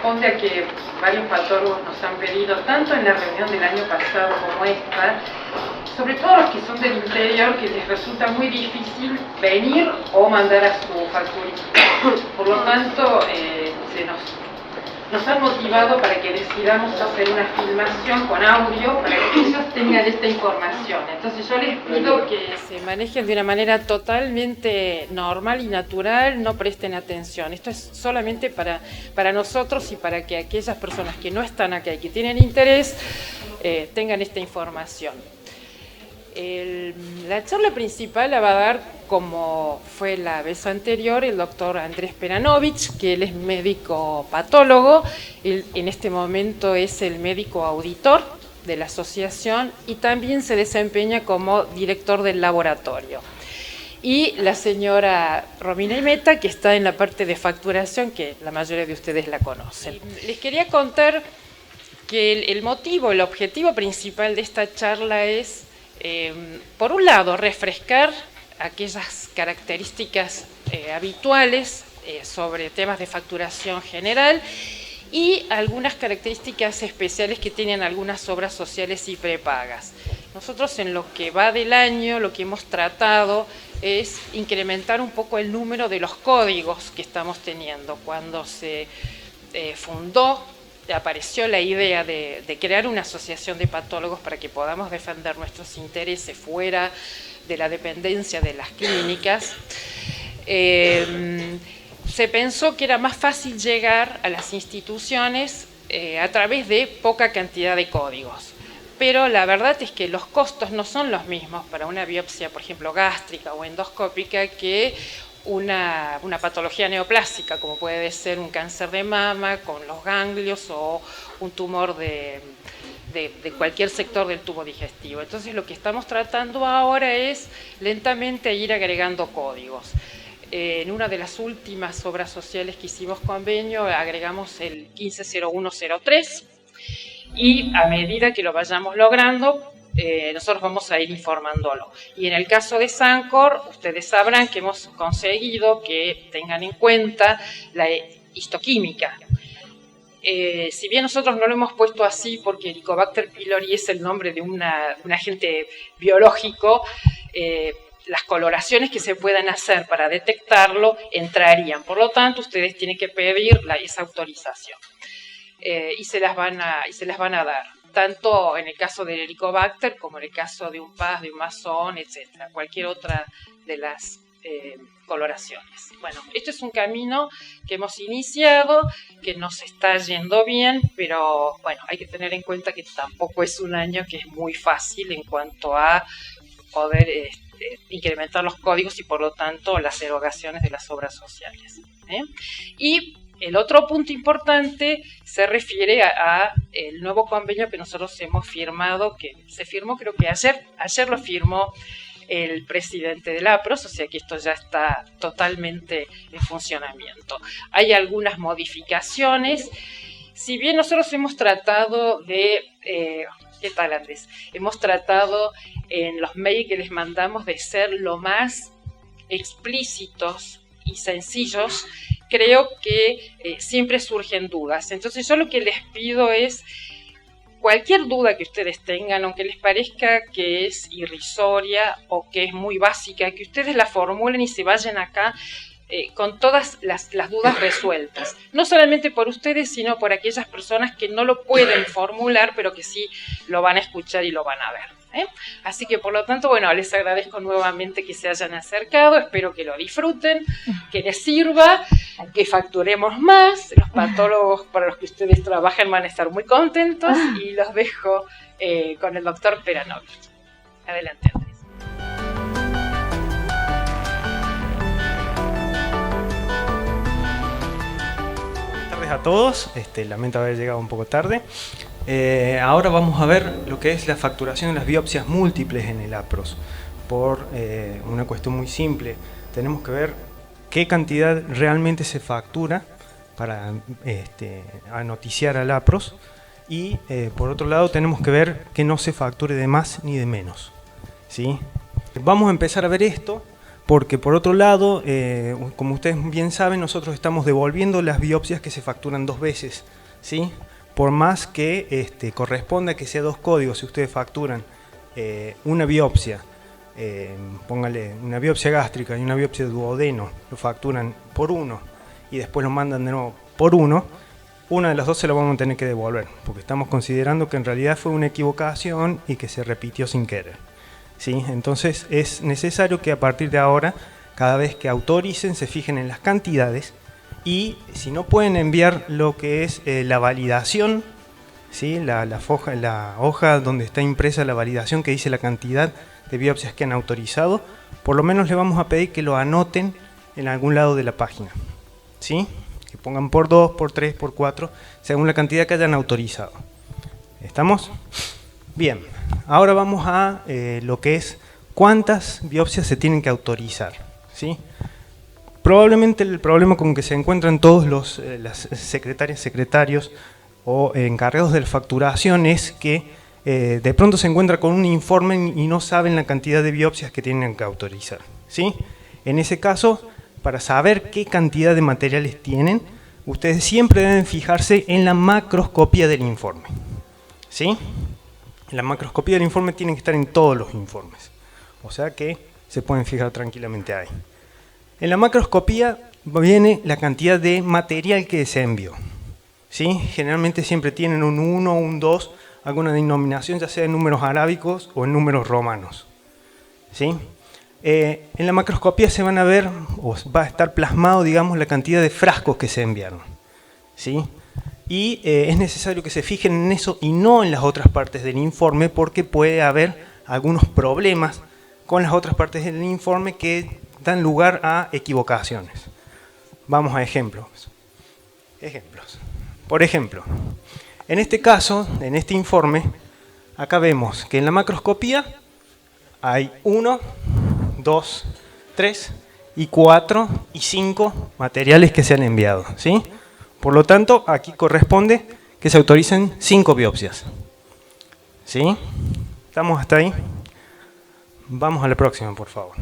responde a que varios patólogos nos han pedido, tanto en la reunión del año pasado como esta, sobre todo los que son del interior, que les resulta muy difícil venir o mandar a su facturista. Por lo tanto, nos han motivado para que decidamos hacer una filmación con audio para que ellos tengan esta información. Entonces yo les pido que se manejen de una manera totalmente normal y natural, no presten atención. Esto es solamente para nosotros y para que aquellas personas que no están acá y que tienen interés tengan esta información. La charla principal la va a dar, como fue la vez anterior, el doctor Andrés Peranovich, que él es médico patólogo, él en este momento es el médico auditor de la asociación y también se desempeña como director del laboratorio. Y la señora Romina Imeta, que está en la parte de facturación, que la mayoría de ustedes la conocen. Les quería contar que el motivo, el objetivo principal de esta charla es, por un lado, refrescar aquellas características habituales sobre temas de facturación general y algunas características especiales que tienen algunas obras sociales y prepagas. Nosotros en lo que va del año lo que hemos tratado es incrementar un poco el número de los códigos que estamos teniendo. Cuando se fundó, apareció la idea de crear una asociación de patólogos para que podamos defender nuestros intereses fuera de la dependencia de las clínicas, se pensó que era más fácil llegar a las instituciones a través de poca cantidad de códigos. Pero la verdad es que los costos no son los mismos para una biopsia, por ejemplo, gástrica o endoscópica, que una patología neoplásica, como puede ser un cáncer de mama con los ganglios o un tumor de cualquier sector del tubo digestivo. Entonces lo que estamos tratando ahora es lentamente ir agregando códigos. En una de las últimas obras sociales que hicimos convenio agregamos el 150103 y a medida que lo vayamos logrando nosotros vamos a ir informándolo. Y en el caso de Sancor, ustedes sabrán que hemos conseguido que tengan en cuenta la histoquímica. Si bien nosotros no lo hemos puesto así porque Helicobacter pylori es el nombre de un agente biológico, las coloraciones que se puedan hacer para detectarlo entrarían. Por lo tanto, ustedes tienen que pedir esa autorización y se las van a dar, tanto en el caso del Helicobacter como en el caso de un PAS, de un masón, etcétera, cualquier otra de las coloraciones. Bueno, este es un camino que hemos iniciado, que nos está yendo bien, pero bueno, hay que tener en cuenta que tampoco es un año que es muy fácil en cuanto a poder incrementar los códigos y por lo tanto las erogaciones de las obras sociales. Y el otro punto importante se refiere a el nuevo convenio que nosotros hemos firmado, que se firmó creo que ayer lo firmó el presidente del APROS, o sea que esto ya está totalmente en funcionamiento. Hay algunas modificaciones, si bien nosotros hemos tratado de, ¿qué tal Andrés? Hemos tratado en los mails que les mandamos de ser lo más explícitos y sencillos. Creo que siempre surgen dudas, entonces yo lo que les pido es cualquier duda que ustedes tengan, aunque les parezca que es irrisoria o que es muy básica, que ustedes la formulen y se vayan acá con todas las dudas resueltas. No solamente por ustedes, sino por aquellas personas que no lo pueden formular, pero que sí lo van a escuchar y lo van a ver. Así que por lo tanto, bueno, les agradezco nuevamente que se hayan acercado, espero que lo disfruten, que les sirva, que facturemos más, los patólogos para los que ustedes trabajan van a estar muy contentos y los dejo con el doctor Peranovich. Adelante, Andrés. Buenas tardes a todos, lamento haber llegado un poco tarde. Ahora vamos a ver lo que es la facturación de las biopsias múltiples en el APROS. Por una cuestión muy simple, tenemos que ver qué cantidad realmente se factura para noticiar al APROS y por otro lado tenemos que ver que no se facture de más ni de menos, ¿sí? Vamos a empezar a ver esto porque por otro lado, como ustedes bien saben, nosotros estamos devolviendo las biopsias que se facturan 2 veces ¿sí? Por más que corresponda que sea 2 códigos, si ustedes facturan una biopsia, póngale una biopsia gástrica y una biopsia de duodeno, lo facturan por 1 y después lo mandan de nuevo por 1, una de las dos se la vamos a tener que devolver, porque estamos considerando que en realidad fue una equivocación y que se repitió sin querer, ¿sí? Entonces es necesario que a partir de ahora, cada vez que autoricen, se fijen en las cantidades y si no pueden enviar lo que es la validación, ¿sí? La hoja donde está impresa la validación que dice la cantidad de biopsias que han autorizado, por lo menos le vamos a pedir que lo anoten en algún lado de la página, ¿sí? Que pongan por 2, por 3, por 4, según la cantidad que hayan autorizado. ¿Estamos? Bien, ahora vamos a lo que es cuántas biopsias se tienen que autorizar, ¿sí? Probablemente el problema con que se encuentran todos las secretarias, secretarios o encargados de la facturación es que de pronto se encuentra con un informe y no saben la cantidad de biopsias que tienen que autorizar, ¿sí? En ese caso, para saber qué cantidad de materiales tienen, ustedes siempre deben fijarse en la macroscopía del informe, ¿sí? La macroscopía del informe tiene que estar en todos los informes, o sea que se pueden fijar tranquilamente ahí. En la macroscopía viene la cantidad de material que se envió, ¿sí? Generalmente siempre tienen un 1 o un 2, alguna denominación, ya sea en números arábicos o en números romanos, ¿sí? En la macroscopía se van a ver, o va a estar plasmado, digamos, la cantidad de frascos que se enviaron, ¿sí? Y es necesario que se fijen en eso y no en las otras partes del informe, porque puede haber algunos problemas con las otras partes del informe que dan lugar a equivocaciones. Vamos a ejemplos. Por ejemplo, en este caso, en este informe, acá vemos que en la macroscopía hay 1, 2, 3 y 4 y 5 materiales que se han enviado, ¿sí? Por lo tanto, aquí corresponde que se autoricen 5 biopsias, ¿sí? ¿Estamos hasta ahí? Vamos a la próxima, por favor.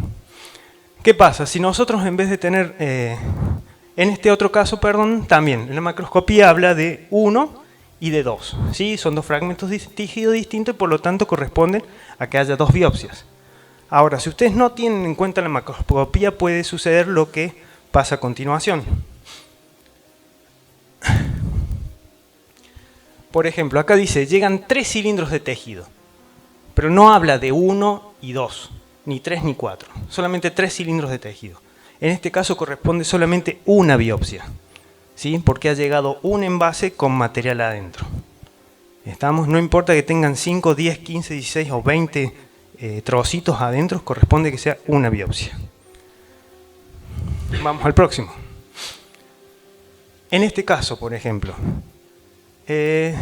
¿Qué pasa? Si nosotros en vez de tener, en este otro caso, perdón, también en la macroscopía habla de 1 y de 2, ¿sí? Son 2 fragmentos de tejido distintos y por lo tanto corresponden a que haya 2 biopsias. Ahora, si ustedes no tienen en cuenta la macroscopía, puede suceder lo que pasa a continuación. Por ejemplo, acá dice, llegan 3 cilindros de tejido, pero no habla de 1 y 2, ni 3 ni 4, solamente 3 cilindros de tejido. En este caso corresponde solamente una biopsia, ¿sí? Porque ha llegado un envase con material adentro. ¿Estamos? No importa que tengan 5, 10, 15, 16 o 20 trocitos adentro, corresponde que sea una biopsia. Vamos al próximo. En este caso, por ejemplo, ¿qué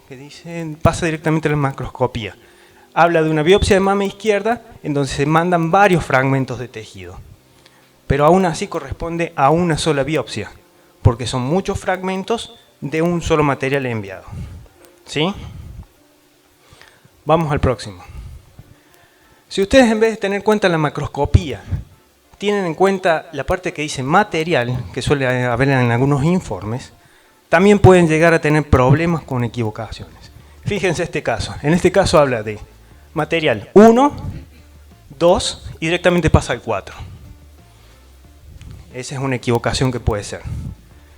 dice? Pasa directamente a la macroscopía. Habla de una biopsia de mama izquierda en donde se mandan varios fragmentos de tejido, pero aún así corresponde a una sola biopsia, porque son muchos fragmentos de un solo material enviado, ¿sí? Vamos al próximo. Si ustedes en vez de tener en cuenta la macroscopía, tienen en cuenta la parte que dice material, que suele haber en algunos informes, también pueden llegar a tener problemas con equivocaciones. Fíjense este caso. En este caso habla de material 1, 2 y directamente pasa al 4. Esa es una equivocación que puede ser.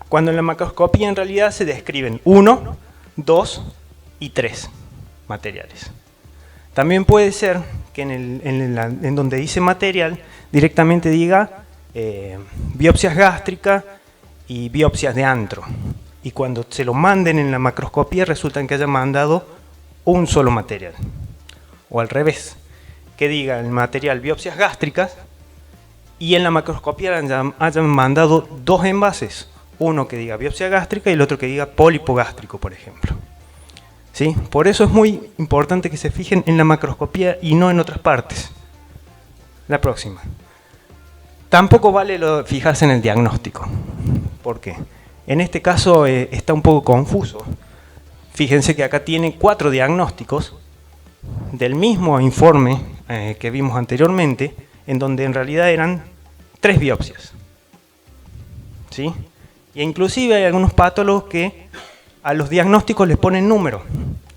Cuando en la macroscopía en realidad se describen 1, 2 y 3 materiales. También puede ser que en donde dice material directamente diga biopsias gástricas y biopsias de antro. Y cuando se lo manden en la macroscopía resulta que hayan mandado un solo material. O al revés, que diga el material biopsias gástricas y en la macroscopía hayan mandado 2 envases. Uno que diga biopsia gástrica y el otro que diga pólipo gástrico, por ejemplo. ¿Sí? Por eso es muy importante que se fijen en la macroscopía y no en otras partes. La próxima. Tampoco vale fijarse en el diagnóstico. ¿Por qué? En este caso está un poco confuso. Fíjense que acá tiene 4 diagnósticos del mismo informe que vimos anteriormente, en donde en realidad eran 3 biopsias, ¿sí? E inclusive hay algunos patólogos que a los diagnósticos les ponen número.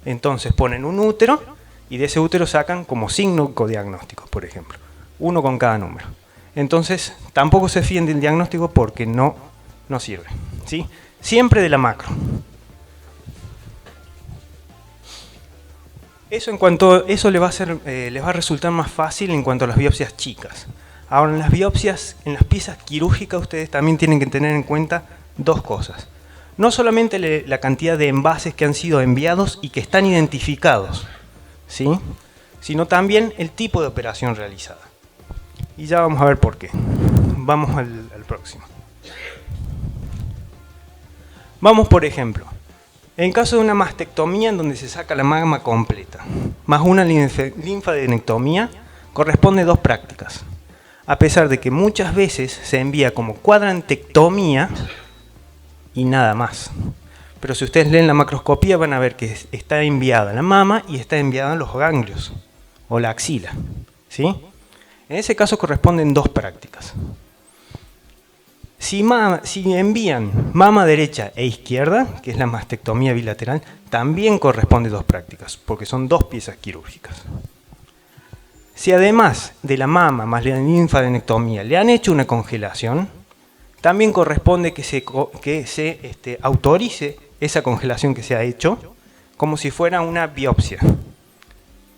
Entonces ponen un útero y de ese útero sacan como signo codiagnóstico, por ejemplo. Uno con cada número. Entonces tampoco se fíen del diagnóstico porque no sirve, ¿sí? Siempre de la macro. Eso les va a resultar más fácil en cuanto a las biopsias chicas. Ahora, en las biopsias, en las piezas quirúrgicas, ustedes también tienen que tener en cuenta dos cosas. No solamente la cantidad de envases que han sido enviados y que están identificados, ¿sí? Sino también el tipo de operación realizada. Y ya vamos a ver por qué. Vamos al próximo. Vamos, por ejemplo, en caso de una mastectomía en donde se saca la mama completa, más una linfadenectomía, corresponde 2 prácticas. A pesar de que muchas veces se envía como cuadrantectomía y nada más. Pero si ustedes leen la macroscopía van a ver que está enviada la mama y está enviada los ganglios o la axila, ¿sí? En ese caso corresponden 2 prácticas. Si envían mama derecha e izquierda, que es la mastectomía bilateral, también corresponde 2 prácticas, porque son 2 piezas quirúrgicas. Si además de la mama más la linfadenectomía le han hecho una congelación, también corresponde que se autorice esa congelación que se ha hecho como si fuera una biopsia.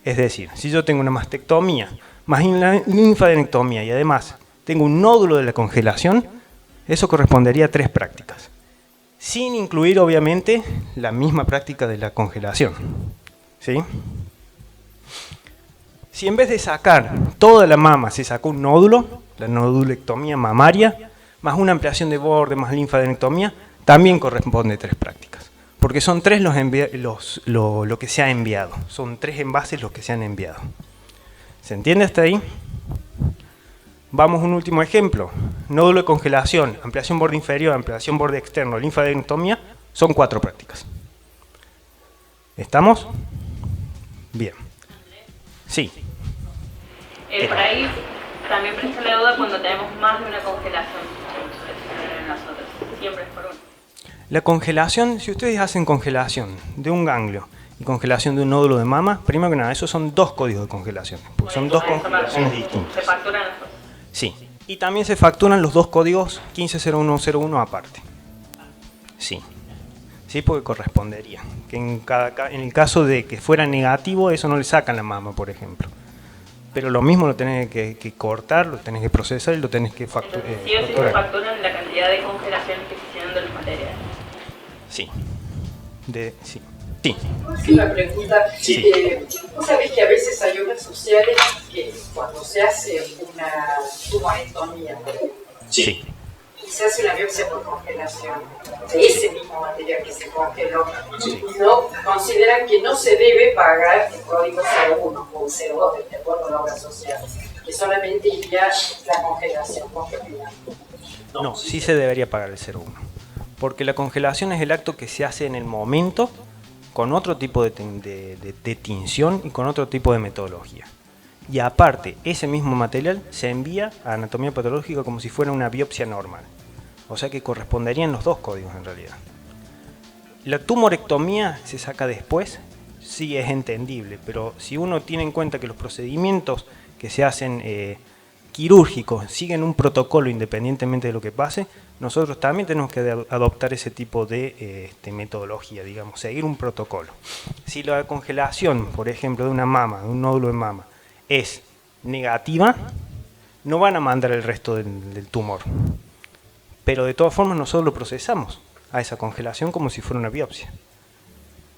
Es decir, si yo tengo una mastectomía más la linfadenectomía y además tengo un nódulo de la congelación, eso correspondería a 3 prácticas, sin incluir obviamente la misma práctica de la congelación, ¿sí? Si en vez de sacar toda la mama se sacó un nódulo, la nodulectomía mamaria, más una ampliación de borde, más linfadenectomía, también corresponde 3 prácticas, porque son 3 lo que se ha enviado, son 3 envases los que se han enviado. ¿Se entiende hasta ahí? Vamos a un último ejemplo. Nódulo de congelación, ampliación borde inferior, ampliación borde externo, linfadenectomía, son 4 prácticas. ¿Estamos? Bien. Sí. Por ahí también presta la duda cuando tenemos más de una congelación en nosotros. Siempre es por uno. La congelación, si ustedes hacen congelación de un ganglio y congelación de un nódulo de mama, primero que nada, esos son 2 códigos de congelación, porque son 2 congelaciones distintas. ¿Se facturan los dos? Sí, y también se facturan los 2 códigos 150101 aparte. Sí, sí, porque correspondería. Que en el caso de que fuera negativo, eso no le sacan la mama, por ejemplo. Pero lo mismo lo tenés que cortar, lo tenés que procesar y lo tenés que facturar. Entonces, sí o sí se facturan la cantidad de congelaciones que se hicieron de los materiales. Sí. Sí. ¿Puedo hacer una pregunta? Sí. Vos sabés que a veces hay obras sociales que cuando se hace una tumorectomía, Sí. y se hace una biopsia por congelación de ese mismo material que se congeló, Sí. no consideran que no se debe pagar el código 01 o 02 de acuerdo a la obra social, que solamente iría la congelación. No, sí se debería pagar el 01. Porque la congelación es el acto que se hace en el momento con otro tipo de tinción y con otro tipo de metodología. Y aparte, ese mismo material se envía a anatomía patológica como si fuera una biopsia normal. O sea que corresponderían los 2 códigos en realidad. La tumorectomía se saca después, sí es entendible, pero si uno tiene en cuenta que los procedimientos que se hacen quirúrgicos siguen un protocolo independientemente de lo que pase, nosotros también tenemos que adoptar ese tipo de metodología, digamos, seguir un protocolo. Si la congelación, por ejemplo, de una mama, de un nódulo de mama, es negativa, no van a mandar el resto del tumor. Pero de todas formas nosotros lo procesamos a esa congelación como si fuera una biopsia.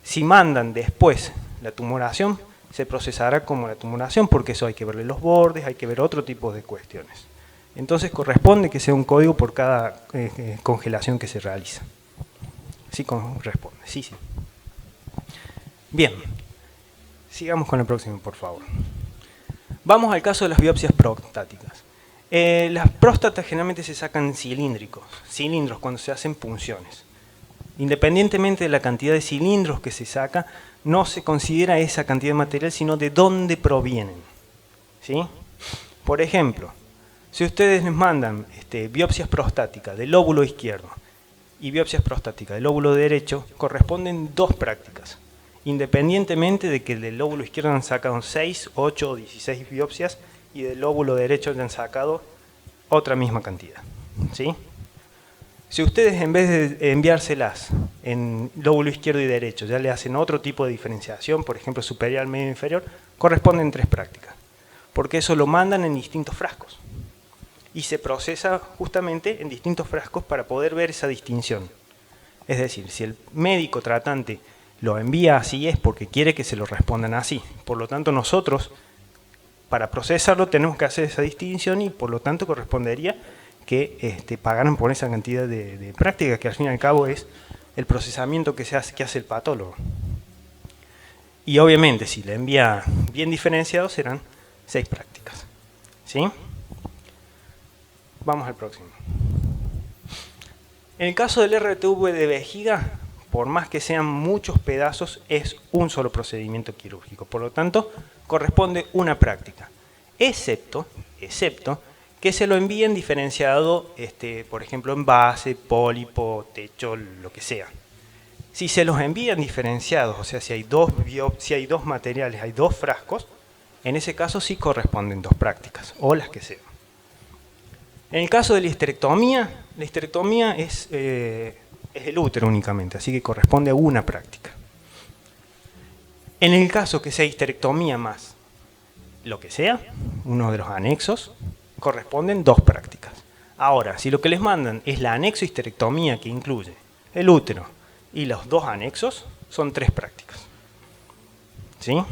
Si mandan después la tumoración, se procesará como la tumoración, porque eso hay que verle los bordes, hay que ver otro tipo de cuestiones. Entonces corresponde que sea un código por cada congelación que se realiza. Sí corresponde, sí. Bien, sigamos con el próximo, por favor. Vamos al caso de las biopsias prostáticas. Las próstatas generalmente se sacan cilindros cuando se hacen punciones. Independientemente de la cantidad de cilindros que se saca, no se considera esa cantidad de material, sino de dónde provienen. ¿Sí? Por ejemplo, si ustedes les mandan biopsias prostáticas del lóbulo izquierdo y biopsias prostáticas del lóbulo derecho corresponden 2 prácticas, independientemente de que del lóbulo izquierdo han sacado 6, 8 o 16 biopsias y del lóbulo derecho le han sacado otra misma cantidad. ¿Sí? Si ustedes en vez de enviárselas en lóbulo izquierdo y derecho ya le hacen otro tipo de diferenciación, por ejemplo superior, medio, inferior, corresponden 3 prácticas, porque eso lo mandan en distintos frascos y se procesa justamente en distintos frascos para poder ver esa distinción. Es decir, si el médico tratante lo envía así es porque quiere que se lo respondan así. Por lo tanto, nosotros, para procesarlo, tenemos que hacer esa distinción y por lo tanto correspondería que pagaran por esa cantidad de prácticas, que al fin y al cabo es el procesamiento que hace el patólogo. Y obviamente, si le envía bien diferenciado, serán 6 prácticas. ¿Sí? Vamos al próximo. En el caso del RTV de vejiga, por más que sean muchos pedazos, es un solo procedimiento quirúrgico. Por lo tanto, corresponde una práctica. Excepto que se lo envíen diferenciado, por ejemplo, en base, pólipo, techo, lo que sea. Si se los envían diferenciados, o sea, si hay dos materiales, hay 2 frascos, en ese caso sí corresponden 2 prácticas, o las que sean. En el caso de la histerectomía es el útero únicamente, así que corresponde a una práctica. En el caso que sea histerectomía más lo que sea, uno de los anexos, corresponden 2 prácticas. Ahora, si lo que les mandan es la anexo histerectomía que incluye el útero y los 2 anexos, son 3 prácticas. ¿Sí?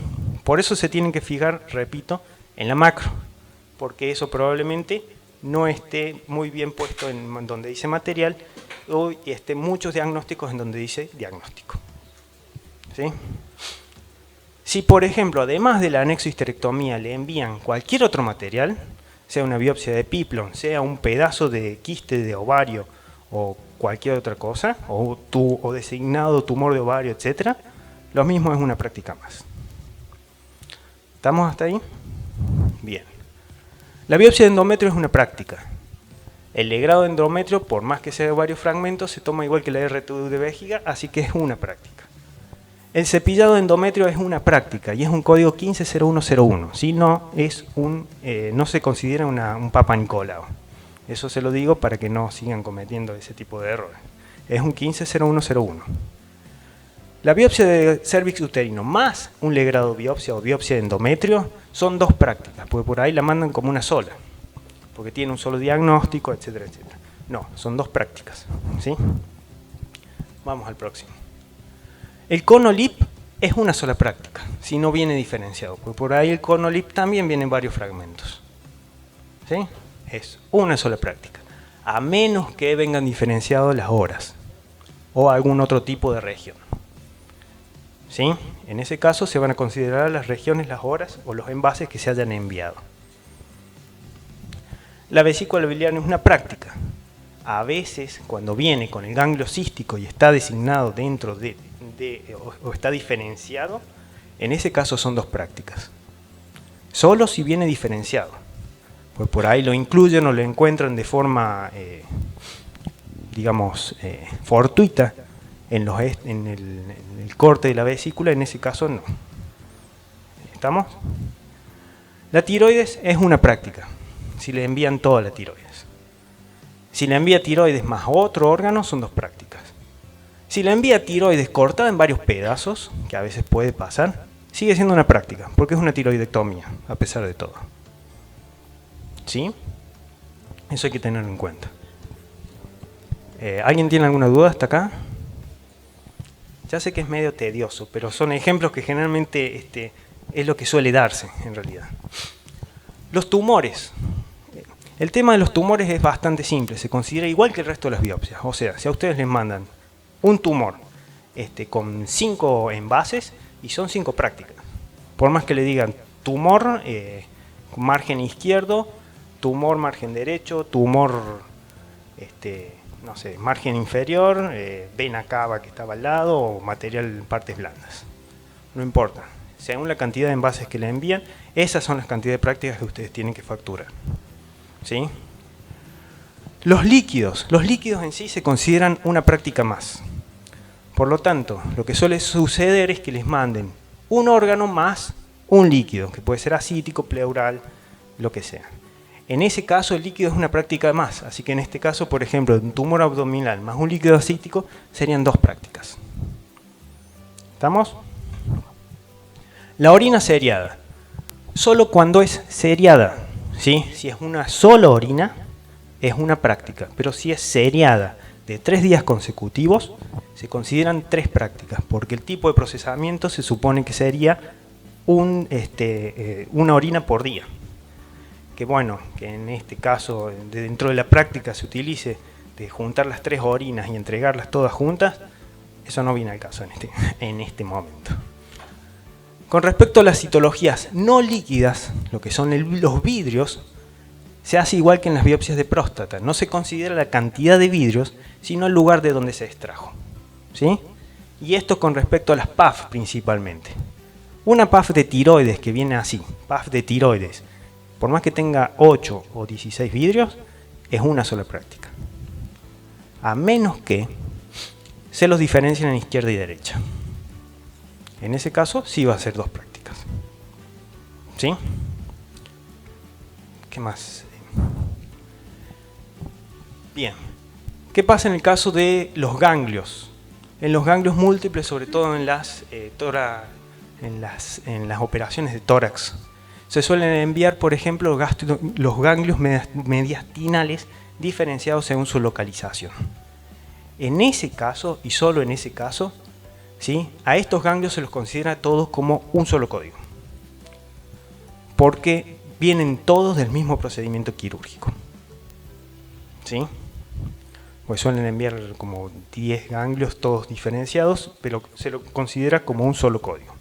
Por eso se tienen que fijar, repito, en la macro, porque eso probablemente no esté muy bien puesto en donde dice material o esté muchos diagnósticos en donde dice diagnóstico. ¿Sí? Si, por ejemplo, además del anexo histerectomía le envían cualquier otro material, sea una biopsia de piplon, sea un pedazo de quiste de ovario o cualquier otra cosa, o designado tumor de ovario, etc., lo mismo es una práctica más. ¿Estamos hasta ahí? Bien. La biopsia de endometrio es una práctica. El legrado de endometrio, por más que sea de varios fragmentos, se toma igual que la RTV de vejiga, así que es una práctica. El cepillado de endometrio es una práctica y es un código 150101. ¿Sí? No se considera un Papa Nicolau. Eso se lo digo para que no sigan cometiendo ese tipo de errores. Es un 150101. La biopsia de cérvix uterino más un legrado biopsia o biopsia de endometrio son 2 prácticas, porque por ahí la mandan como una sola, porque tiene un solo diagnóstico, etcétera, etcétera. No, son 2 prácticas. ¿Sí? Vamos al próximo. El CONOLIP es una sola práctica, si no viene diferenciado, porque por ahí el CONOLIP también viene en varios fragmentos. ¿Sí? Es una sola práctica, a menos que vengan diferenciados las horas o algún otro tipo de región. ¿Sí? En ese caso se van a considerar las regiones, las horas o los envases que se hayan enviado. La vesícula biliar es una práctica. A veces, cuando viene con el ganglio cístico y está designado dentro o está diferenciado, en ese caso son 2 prácticas. Solo si viene diferenciado. Pues por ahí lo incluyen o lo encuentran de forma, fortuita en el corte de la vesícula, en ese caso no. ¿Estamos? La tiroides es una práctica, si le envían toda la tiroides. Si le envía tiroides más otro órgano, son 2 prácticas. Si le envía tiroides cortada en varios pedazos, que a veces puede pasar, sigue siendo una práctica, porque es una tiroidectomía, a pesar de todo. ¿Sí? Eso hay que tenerlo en cuenta. ¿Alguien tiene alguna duda hasta acá? Ya sé que es medio tedioso, pero son ejemplos que generalmente es lo que suele darse, en realidad. Los tumores. El tema de los tumores es bastante simple, se considera igual que el resto de las biopsias. O sea, si a ustedes les mandan un tumor con 5 envases y son 5 prácticas, por más que le digan tumor, margen izquierdo, tumor margen derecho, tumor margen inferior, vena cava que estaba al lado o material partes blandas. No importa, según la cantidad de envases que le envían, esas son las cantidades de prácticas que ustedes tienen que facturar. ¿Sí? Los líquidos en sí se consideran una práctica más. Por lo tanto, lo que suele suceder es que les manden un órgano más un líquido, que puede ser acítico, pleural, lo que sea. En ese caso el líquido es una práctica más, así que en este caso, por ejemplo, un tumor abdominal más un líquido acítico serían 2 prácticas. ¿Estamos? La orina seriada. Solo cuando es seriada, ¿sí? Si es una sola orina, es una práctica, pero si es seriada de 3 días consecutivos, se consideran 3 prácticas, porque el tipo de procesamiento se supone que sería una orina por día. Que bueno, que en este caso, dentro de la práctica se utilice de juntar las 3 orinas y entregarlas todas juntas, eso no viene al caso en este momento. Con respecto a las citologías no líquidas, lo que son los vidrios, se hace igual que en las biopsias de próstata. No se considera la cantidad de vidrios, sino el lugar de donde se extrajo, ¿sí? Y esto con respecto a las PAF principalmente. Una PAF de tiroides que viene así, PAF de tiroides, por más que tenga 8 o 16 vidrios, es una sola práctica. A menos que se los diferencien en izquierda y derecha. En ese caso sí va a ser 2 prácticas. ¿Sí? ¿Qué más? Bien. ¿Qué pasa en el caso de los ganglios? En los ganglios múltiples, sobre todo en las operaciones de tórax, se suelen enviar, por ejemplo, los ganglios mediastinales diferenciados según su localización. En ese caso, y solo en ese caso, ¿sí?, a estos ganglios se los considera todos como un solo código, porque vienen todos del mismo procedimiento quirúrgico. ¿Sí? Pues suelen enviar como 10 ganglios todos diferenciados, pero se lo considera como un solo código.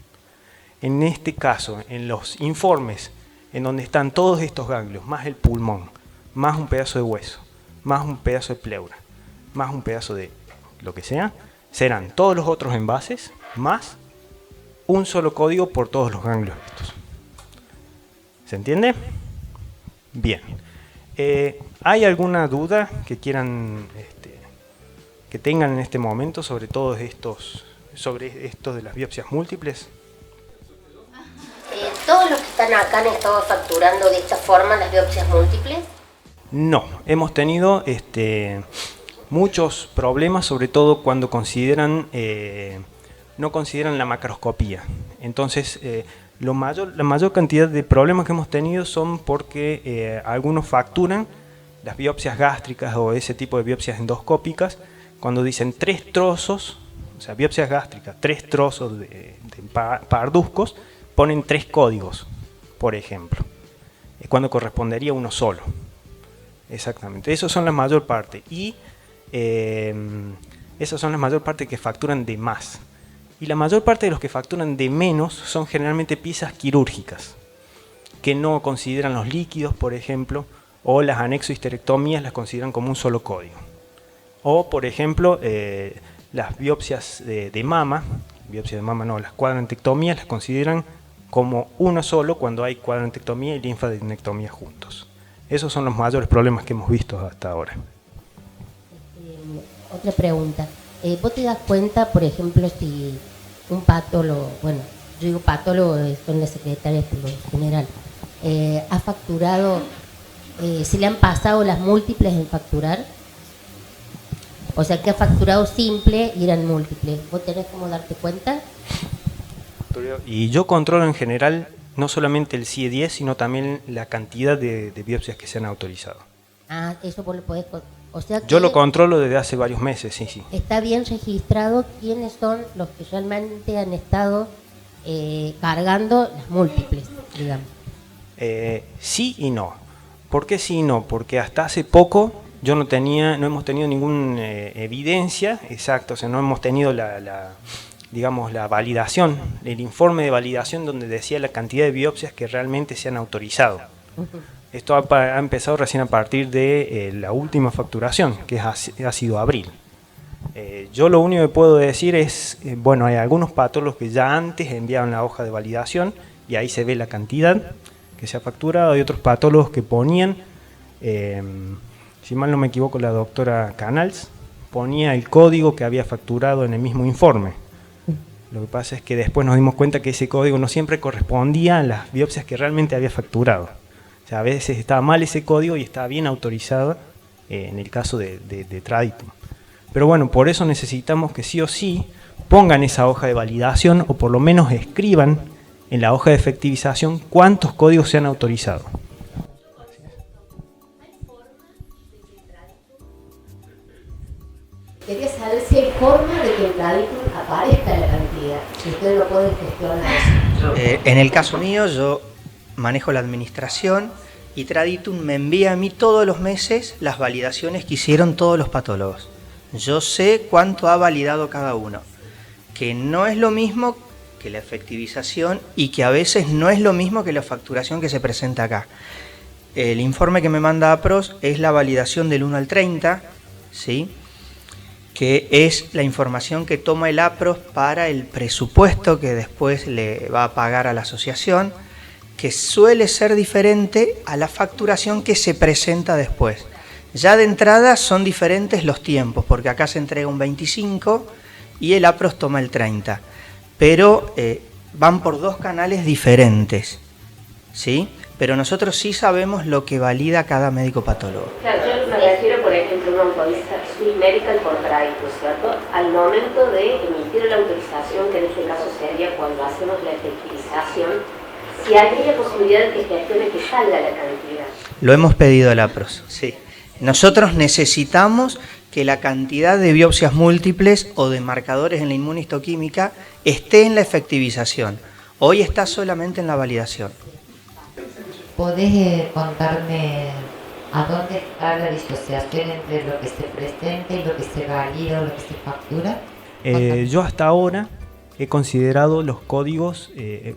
En este caso, en los informes en donde están todos estos ganglios, más el pulmón, más un pedazo de hueso, más un pedazo de pleura, más un pedazo de lo que sea, serán todos los otros envases, más un solo código por todos los ganglios estos. ¿Se entiende? Bien. ¿Hay alguna duda que quieran, que tengan en este momento sobre todos sobre esto de las biopsias múltiples? ¿Todos los que están acá han estado facturando de esta forma las biopsias múltiples? No, hemos tenido muchos problemas, sobre todo cuando no consideran la macroscopía. Entonces, la mayor cantidad de problemas que hemos tenido son porque algunos facturan las biopsias gástricas o ese tipo de biopsias endoscópicas cuando dicen 3 trozos, o sea, biopsias gástricas, 3 trozos de parduzcos, ponen 3 códigos, por ejemplo, cuando correspondería uno solo. Exactamente, esos son la mayor parte, y esas son la mayor parte que facturan de más. Y la mayor parte de los que facturan de menos son generalmente piezas quirúrgicas, que no consideran los líquidos, por ejemplo, o las anexohisterectomías las consideran como un solo código. O, por ejemplo, las biopsias de mama, las cuadrantectomías las consideran como uno solo cuando hay cuadrantectomía y linfadenectomía juntos. Esos son los mayores problemas que hemos visto hasta ahora. Otra pregunta. ¿Vos te das cuenta, por ejemplo, si un patólogo, bueno, yo digo patólogo, son las secretarias por lo general, ha facturado, se le han pasado las múltiples en facturar? O sea, que ha facturado simple y eran múltiples. ¿Vos tenés cómo darte cuenta? Y yo controlo en general no solamente el CIE-10, sino también la cantidad de biopsias que se han autorizado. Ah, eso vos lo podés... O sea que yo lo controlo desde hace varios meses, sí. Está bien registrado quiénes son los que realmente han estado cargando las múltiples, digamos. Sí y no. ¿Por qué sí y no? Porque hasta hace poco no hemos tenido ninguna evidencia exacta, o sea, no hemos tenido digamos, la validación, el informe de validación donde decía la cantidad de biopsias que realmente se han autorizado. Esto ha empezado recién a partir de la última facturación, que ha sido abril. Yo lo único que puedo decir es, bueno, hay algunos patólogos que ya antes enviaron la hoja de validación y ahí se ve la cantidad que se ha facturado. Hay otros patólogos que ponían si mal no me equivoco, la doctora Canals, ponía el código que había facturado en el mismo informe. Lo que pasa es que después nos dimos cuenta que ese código no siempre correspondía a las biopsias que realmente había facturado. O sea, a veces estaba mal ese código y estaba bien autorizado en el caso de Traditum. Pero bueno, por eso necesitamos que sí o sí pongan esa hoja de validación o por lo menos escriban en la hoja de efectivización cuántos códigos se han autorizado. Quería saber si hay forma de que en Traditum aparezca la cantidad, si ustedes lo pueden gestionar eso. En el caso mío, yo manejo la administración y Traditum me envía a mí todos los meses las validaciones que hicieron todos los patólogos. Yo sé cuánto ha validado cada uno, que no es lo mismo que la efectivización y que a veces no es lo mismo que la facturación que se presenta acá. El informe que me manda APROS es la validación del 1 al 30, ¿sí?, que es la información que toma el APROS para el presupuesto que después le va a pagar a la asociación, que suele ser diferente a la facturación que se presenta después. Ya de entrada son diferentes los tiempos, porque acá se entrega un 25 y el APROS toma el 30, pero van por dos canales diferentes, ¿sí? Pero nosotros sí sabemos lo que valida cada médico patólogo. Claro, yo me refiero, por ejemplo, a una autorización Medical por Traditum, ¿cierto? Al momento de emitir la autorización, que en este caso sería cuando hacemos la efectivización, si hay la posibilidad de que gestione que salga la cantidad. Lo hemos pedido al APROS, sí. Nosotros necesitamos que la cantidad de biopsias múltiples o de marcadores en la inmunistoquímica esté en la efectivización. Hoy está solamente en la validación. ¿Podés contarme a dónde está la disociación entre lo que se presenta y lo que se valida o lo que se factura? Yo hasta ahora he considerado los códigos,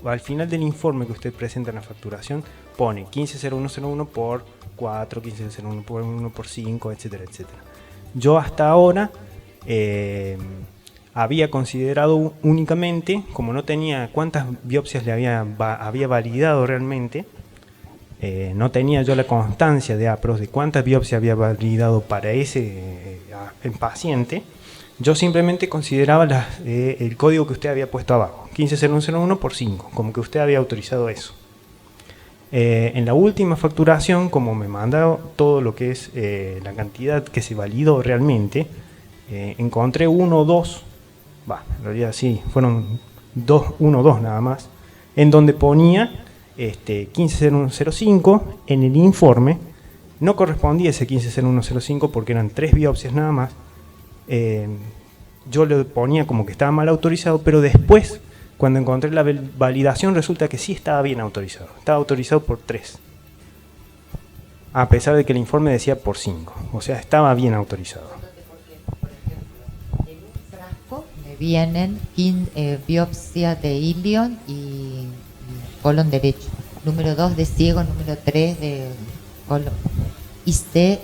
al final del informe que usted presenta en la facturación, pone 150101 por 4, 1501 por 1 por 5, etcétera, etcétera. Yo hasta ahora había considerado únicamente, como no tenía cuántas biopsias le había validado realmente, no tenía yo la constancia de APROS de cuántas biopsias había validado para ese paciente. Yo simplemente consideraba el código que usted había puesto abajo, 150101 por 5, como que usted había autorizado eso. En la última facturación, como me manda todo lo que es la cantidad que se validó realmente, encontré 1 o 2, en realidad sí, fueron 1 o 2 nada más, en donde ponía 150105 en el informe. No correspondía ese 150105 porque eran 3 biopsias nada más. Yo lo ponía como que estaba mal autorizado, pero después, cuando encontré la validación, resulta que sí estaba bien autorizado. Estaba autorizado por 3, a pesar de que el informe decía por 5. O sea, estaba bien autorizado. En un frasco me vienen biopsia de ilion y colon derecho, número 2 de ciego, número 3 de colon, y se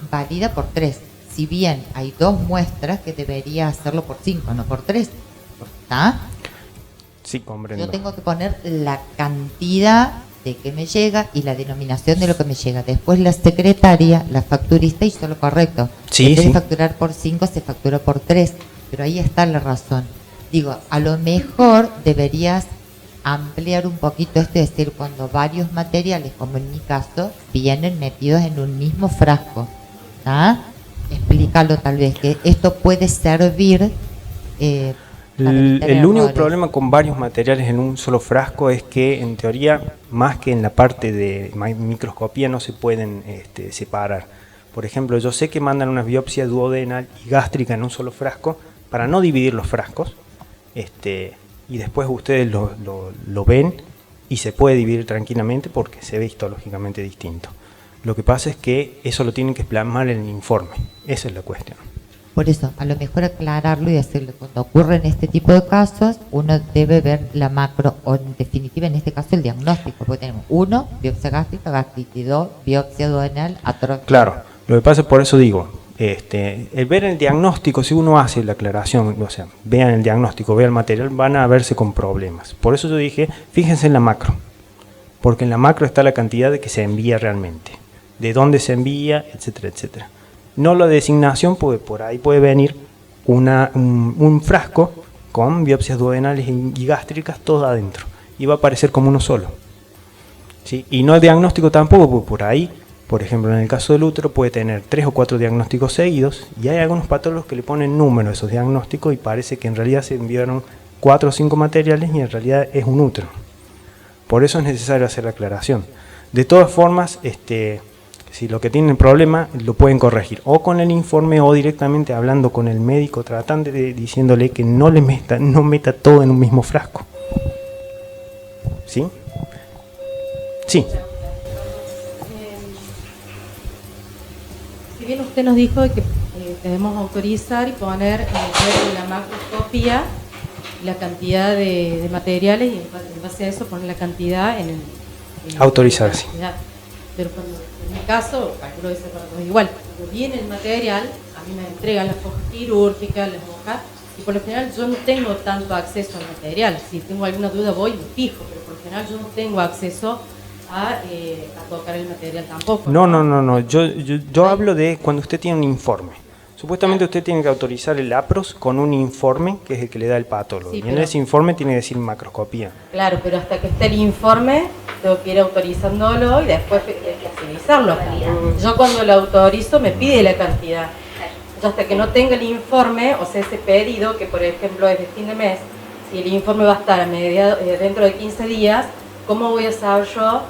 valida por 3, si bien hay 2 muestras que debería hacerlo por 5, no por 3, ¿está? Sí, comprendo. Yo tengo que poner la cantidad de que me llega y la denominación de lo que me llega. Después la secretaria, la facturista, hizo lo correcto. Sí, en vez sí. de facturar por 5, se facturó por 3, pero ahí está la razón. Digo, a lo mejor deberías ampliar un poquito esto, es decir, cuando varios materiales, como en mi caso, vienen metidos en un mismo frasco, ¿ah? Explícalo tal vez, que esto puede servir para evitar el único errores. problema con varios materiales en un solo frasco es que, en teoría, más que en la parte de microscopía, no se pueden separar. Por ejemplo, yo sé que mandan una biopsia duodenal y gástrica en un solo frasco para no dividir los frascos. Y después ustedes lo ven y se puede dividir tranquilamente porque se ve histológicamente distinto. Lo que pasa es que eso lo tienen que plasmar en el informe. Esa es la cuestión. Por eso, a lo mejor aclararlo y decirle, cuando ocurren este tipo de casos, uno debe ver la macro, o en definitiva, en este caso, el diagnóstico. Porque tenemos 1, biopsia gástrica, gastritis, 2, biopsia duodenal, atrofia. Claro, lo que pasa es por eso digo, el ver el diagnóstico, si uno hace la aclaración, o sea, vean el diagnóstico, vean el material, van a verse con problemas. Por eso yo dije, fíjense en la macro, porque en la macro está la cantidad de que se envía realmente. de dónde se envía, etcétera, etcétera. No la designación, porque por ahí puede venir un frasco con biopsias duodenales y gástricas todo adentro y va a aparecer como uno solo. ¿Sí? Y no el diagnóstico tampoco, porque por ahí, por ejemplo, en el caso del útero puede tener 3 o 4 diagnósticos seguidos y hay algunos patólogos que le ponen número a esos diagnósticos y parece que en realidad se enviaron 4 o 5 materiales y en realidad es un útero. Por eso es necesario hacer la aclaración. De todas formas, si lo que tienen problema lo pueden corregir o con el informe o directamente hablando con el médico tratante diciéndole que no meta todo en un mismo frasco. ¿Sí? Sí. Si bien usted nos dijo que debemos autorizar y poner en la macroscopía la cantidad de materiales y en base a eso poner la cantidad en autorizar, sí. Pero cuando, en mi caso, calculo que para todos igual, cuando viene el material, a mí me entregan las hojas quirúrgicas, las hojas, y por lo general yo no tengo tanto acceso al material. Si tengo alguna duda voy y me fijo, pero por lo general yo no tengo acceso a tocar el material tampoco. No. Yo hablo de cuando usted tiene un informe. Supuestamente usted tiene que autorizar el APROS con un informe que es el que le da el patólogo. Sí, y en ese informe tiene que decir macroscopía. Claro, pero hasta que esté el informe tengo que ir autorizándolo y después hay que agilizarlo. Yo cuando lo autorizo me pide la cantidad. Yo hasta que no tenga el informe, o sea, ese pedido, que por ejemplo es de fin de mes, si el informe va a estar dentro de 15 días, ¿cómo voy a saber yo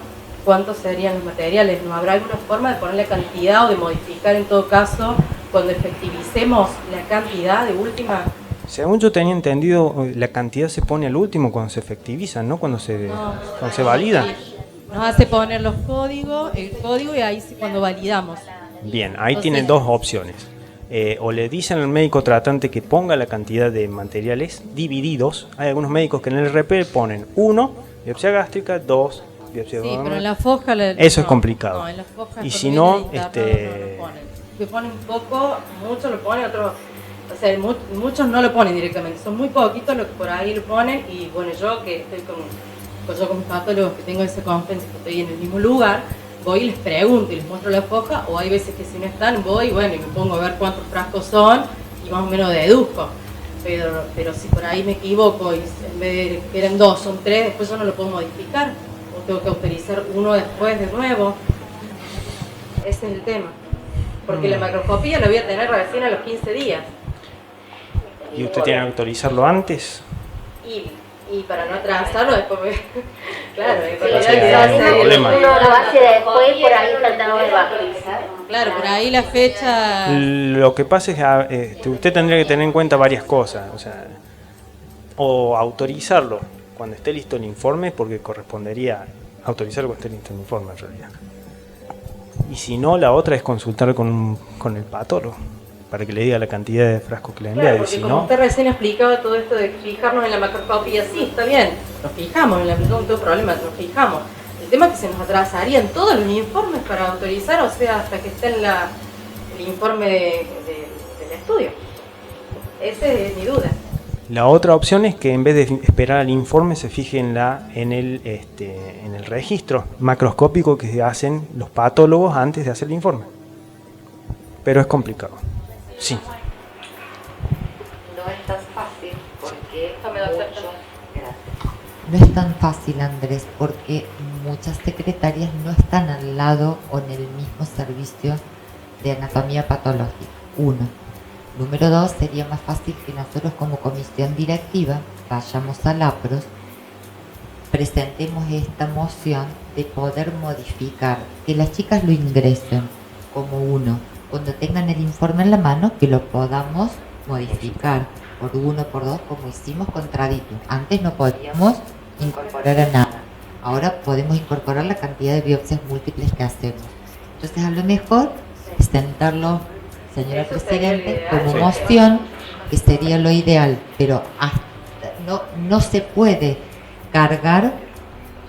cuántos serían los materiales? ¿No habrá alguna forma de poner la cantidad o de modificar en todo caso cuando efectivicemos la cantidad de última? Según yo tenía entendido, la cantidad se pone al último cuando se efectiviza, ¿no? Cuando se valida. Nos hace poner el código y ahí sí cuando validamos. Bien, ahí tienen dos opciones. O le dicen al médico tratante que ponga la cantidad de materiales divididos. Hay algunos médicos que en el RP ponen 1, biopsia gástrica, 2, biopsia sí, pero en la foja eso es complicado. No, en la foja y si no, que ponen poco, muchos lo ponen, otros, o sea, muchos no lo ponen directamente, son muy poquitos los que por ahí lo ponen. Y bueno, yo que estoy con mis patólogos que tengo esa confianza, que estoy en el mismo lugar, voy y les pregunto y les muestro la foja, o hay veces que si no están voy, bueno, y me pongo a ver cuántos frascos son y más o menos deduzco. Pero si por ahí me equivoco y en vez de que eran 2 son 3, después yo no lo puedo modificar, o tengo que autorizar uno después de nuevo. Ese es el tema. Porque la macroscopía la voy a tener recién a los 15 días. ¿Y usted tiene que autorizarlo antes? Y para no atrasarlo después claro, problema. Uno lo hace después, por ahí no lo va a autorizar. Claro, por ahí la fecha. Lo que pasa es que usted tendría que tener en cuenta varias cosas. O autorizarlo cuando esté listo el informe, porque correspondería autorizarlo cuando esté listo el informe en realidad. Y si no, la otra es consultar con el patólogo para que le diga la cantidad de frascos que le envía. Claro, porque como usted recién explicaba todo esto de fijarnos en la macroscopía, sí, está bien, nos fijamos, en la no tengo problema, nos fijamos. El tema es que se nos atrasarían todos los informes para autorizar, o sea, hasta que esté en el informe del estudio. Esa es mi duda. La otra opción es que en vez de esperar al informe se fije en el registro macroscópico que hacen los patólogos antes de hacer el informe. Pero es complicado. Sí. No es tan fácil porque no es tan fácil, Andrés, porque muchas secretarias no están al lado o en el mismo servicio de anatomía patológica. 1. Número 2, sería más fácil que nosotros como comisión directiva vayamos al APROS, presentemos esta moción de poder modificar, que las chicas lo ingresen como 1. Cuando tengan el informe en la mano, que lo podamos modificar por 1, por 2, como hicimos con Traditum. Antes no podíamos incorporar a nada. Ahora podemos incorporar la cantidad de biopsias múltiples que hacemos. Entonces, a lo mejor, presentarlo, señora Presidente, como moción, que sería lo ideal, pero no se puede cargar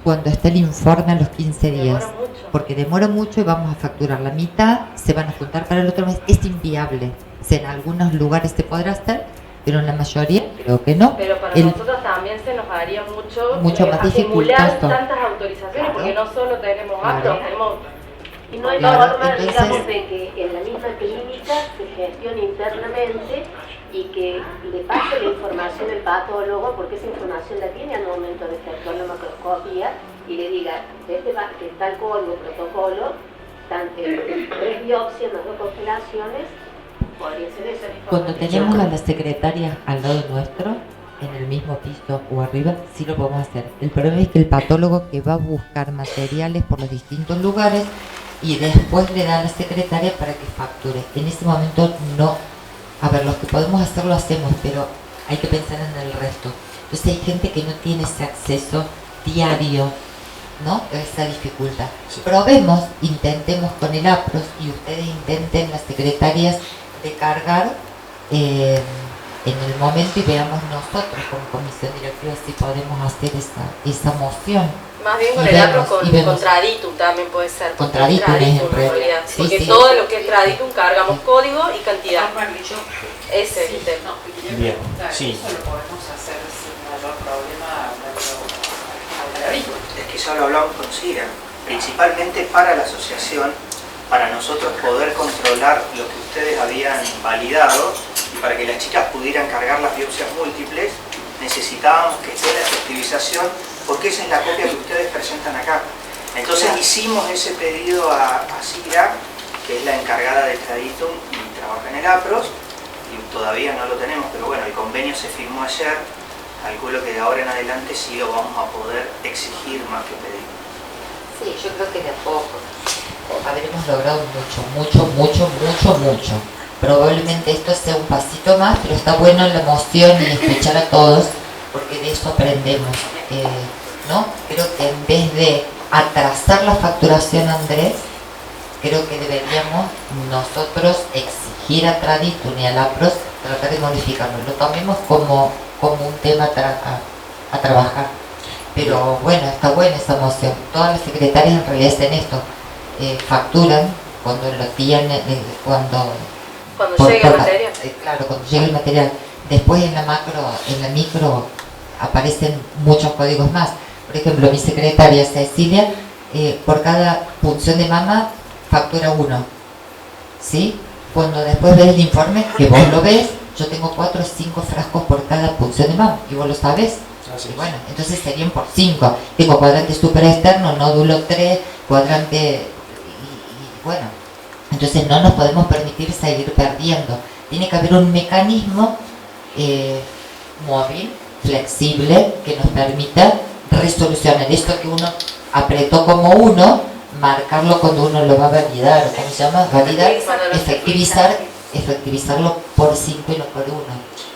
cuando esté el informe a los 15 días, porque demora mucho y vamos a facturar la mitad, se van a juntar para el otro mes, es inviable. En algunos lugares se podrá hacer, pero en la mayoría creo que no. Pero para nosotros también se nos haría mucho más acumular dificultoso. tantas autorizaciones, claro, porque no solo tenemos APROS, tenemos Y no hay forma, digamos, de que en la misma clínica se gestione internamente y que le pase la información al patólogo, porque esa información la tiene al momento de efectuar la macroscopía, y le diga, de tal código, protocolo, 3 biopsias, más 2 congelaciones, podría ser esa la información. Cuando tenemos a la secretaria al lado nuestro, en el mismo piso o arriba, sí lo podemos hacer. El problema es que el patólogo que va a buscar materiales por los distintos lugares y después le da a la secretaria para que facture. En ese momento no. A ver, los que podemos hacer lo hacemos, pero hay que pensar en el resto. Entonces hay gente que no tiene ese acceso diario, ¿no? Esa dificultad. Sí. Probemos, intentemos con el APROS y ustedes intenten las secretarias de cargar en el momento y veamos nosotros como comisión directiva si podemos hacer esa moción. Más bien con el APROS con Traditum también puede ser. Con Traditum en realidad. Sí, porque sí. Todo lo que es Traditum cargamos código y cantidad. Ese es el tema. Bien, sí. Eso lo podemos hacer sin mayor problema. Es que ya lo hablamos con Cira, principalmente para la asociación, para nosotros poder controlar lo que ustedes habían validado y para que las chicas pudieran cargar las biopsias múltiples, necesitábamos que esté la efectivización, porque esa es la copia que ustedes presentan acá. Entonces hicimos ese pedido a Cira, que es la encargada de Traditum y trabaja en el APROS, y todavía no lo tenemos, pero bueno, el convenio se firmó ayer. Calculo que de ahora en adelante sí lo vamos a poder exigir más que pedir. Sí, yo creo que de a poco. Habremos logrado mucho. Probablemente esto sea un pasito más, pero está bueno la emoción y escuchar a todos, porque de eso aprendemos, ¿no? Creo que en vez de atrasar la facturación, Andrés, creo que deberíamos nosotros exigir a Traditum y al APROS tratar de modificarlo. Lo tomemos como un tema a trabajar. Pero bueno, está buena esa moción. Todas las secretarias en realidad hacen esto. Facturan cuando lo tienen, cuando llega el material. Claro, cuando llega el material. Después en la micro aparecen muchos códigos más. Por ejemplo, mi secretaria Cecilia, por cada punción de mama factura 1. ¿Sí? Cuando después ves el informe, que vos lo ves, yo tengo 4 o 5 frascos por cada punción de mama, y vos lo sabés. Y bueno, entonces serían por 5. Tengo cuadrante super externo, nódulo 3, cuadrante, y bueno, entonces no nos podemos permitir seguir perdiendo. Tiene que haber un mecanismo móvil, flexible, que nos permita resolucionar esto que uno apretó como 1, marcarlo cuando uno lo va a validar, ¿cómo se llama? Validar, efectivizarlo por 5 y no por 1,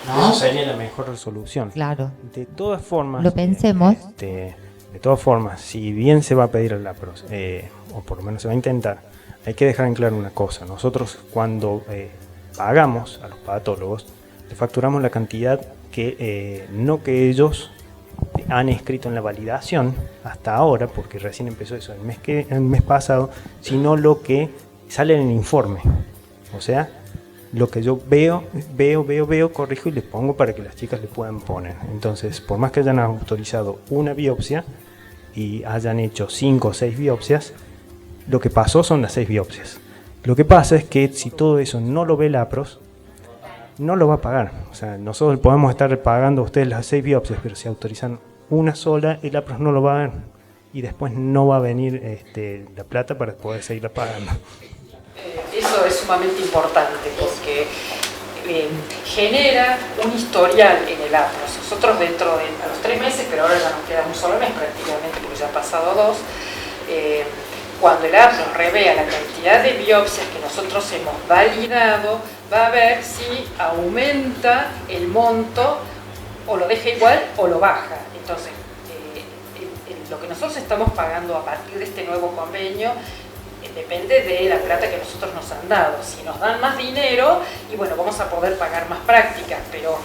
¿no? Eso sería la mejor resolución. Claro. De todas formas, lo pensemos. De todas formas, si bien se va a pedir al APROS, o por lo menos se va a intentar, hay que dejar en claro una cosa. Nosotros cuando pagamos a los patólogos, le facturamos la cantidad que no que ellos han escrito en la validación hasta ahora, porque recién empezó eso el mes pasado, sino lo que sale en el informe. O sea, lo que yo veo, corrijo y le pongo para que las chicas le puedan poner. Entonces, por más que hayan autorizado una biopsia y hayan hecho 5 o 6 biopsias, lo que pasó son las 6 biopsias. Lo que pasa es que si todo eso no lo ve el APROS, no lo va a pagar. O sea, nosotros podemos estar pagando a ustedes las 6 biopsias, pero si autorizan una sola, el APROS no lo va a ver. Y después no va a venir la plata para poder seguirla pagando. Eso es sumamente importante porque genera un historial en el APROS. Nosotros dentro de los 3 meses, pero ahora ya nos queda un solo mes prácticamente porque ya han pasado 2, cuando el APROS revea la cantidad de biopsias que nosotros hemos validado, va a ver si aumenta el monto o lo deja igual o lo baja. Entonces, lo que nosotros estamos pagando a partir de este nuevo convenio depende de la plata que nosotros nos han dado. Si nos dan más dinero, y bueno, vamos a poder pagar más prácticas, pero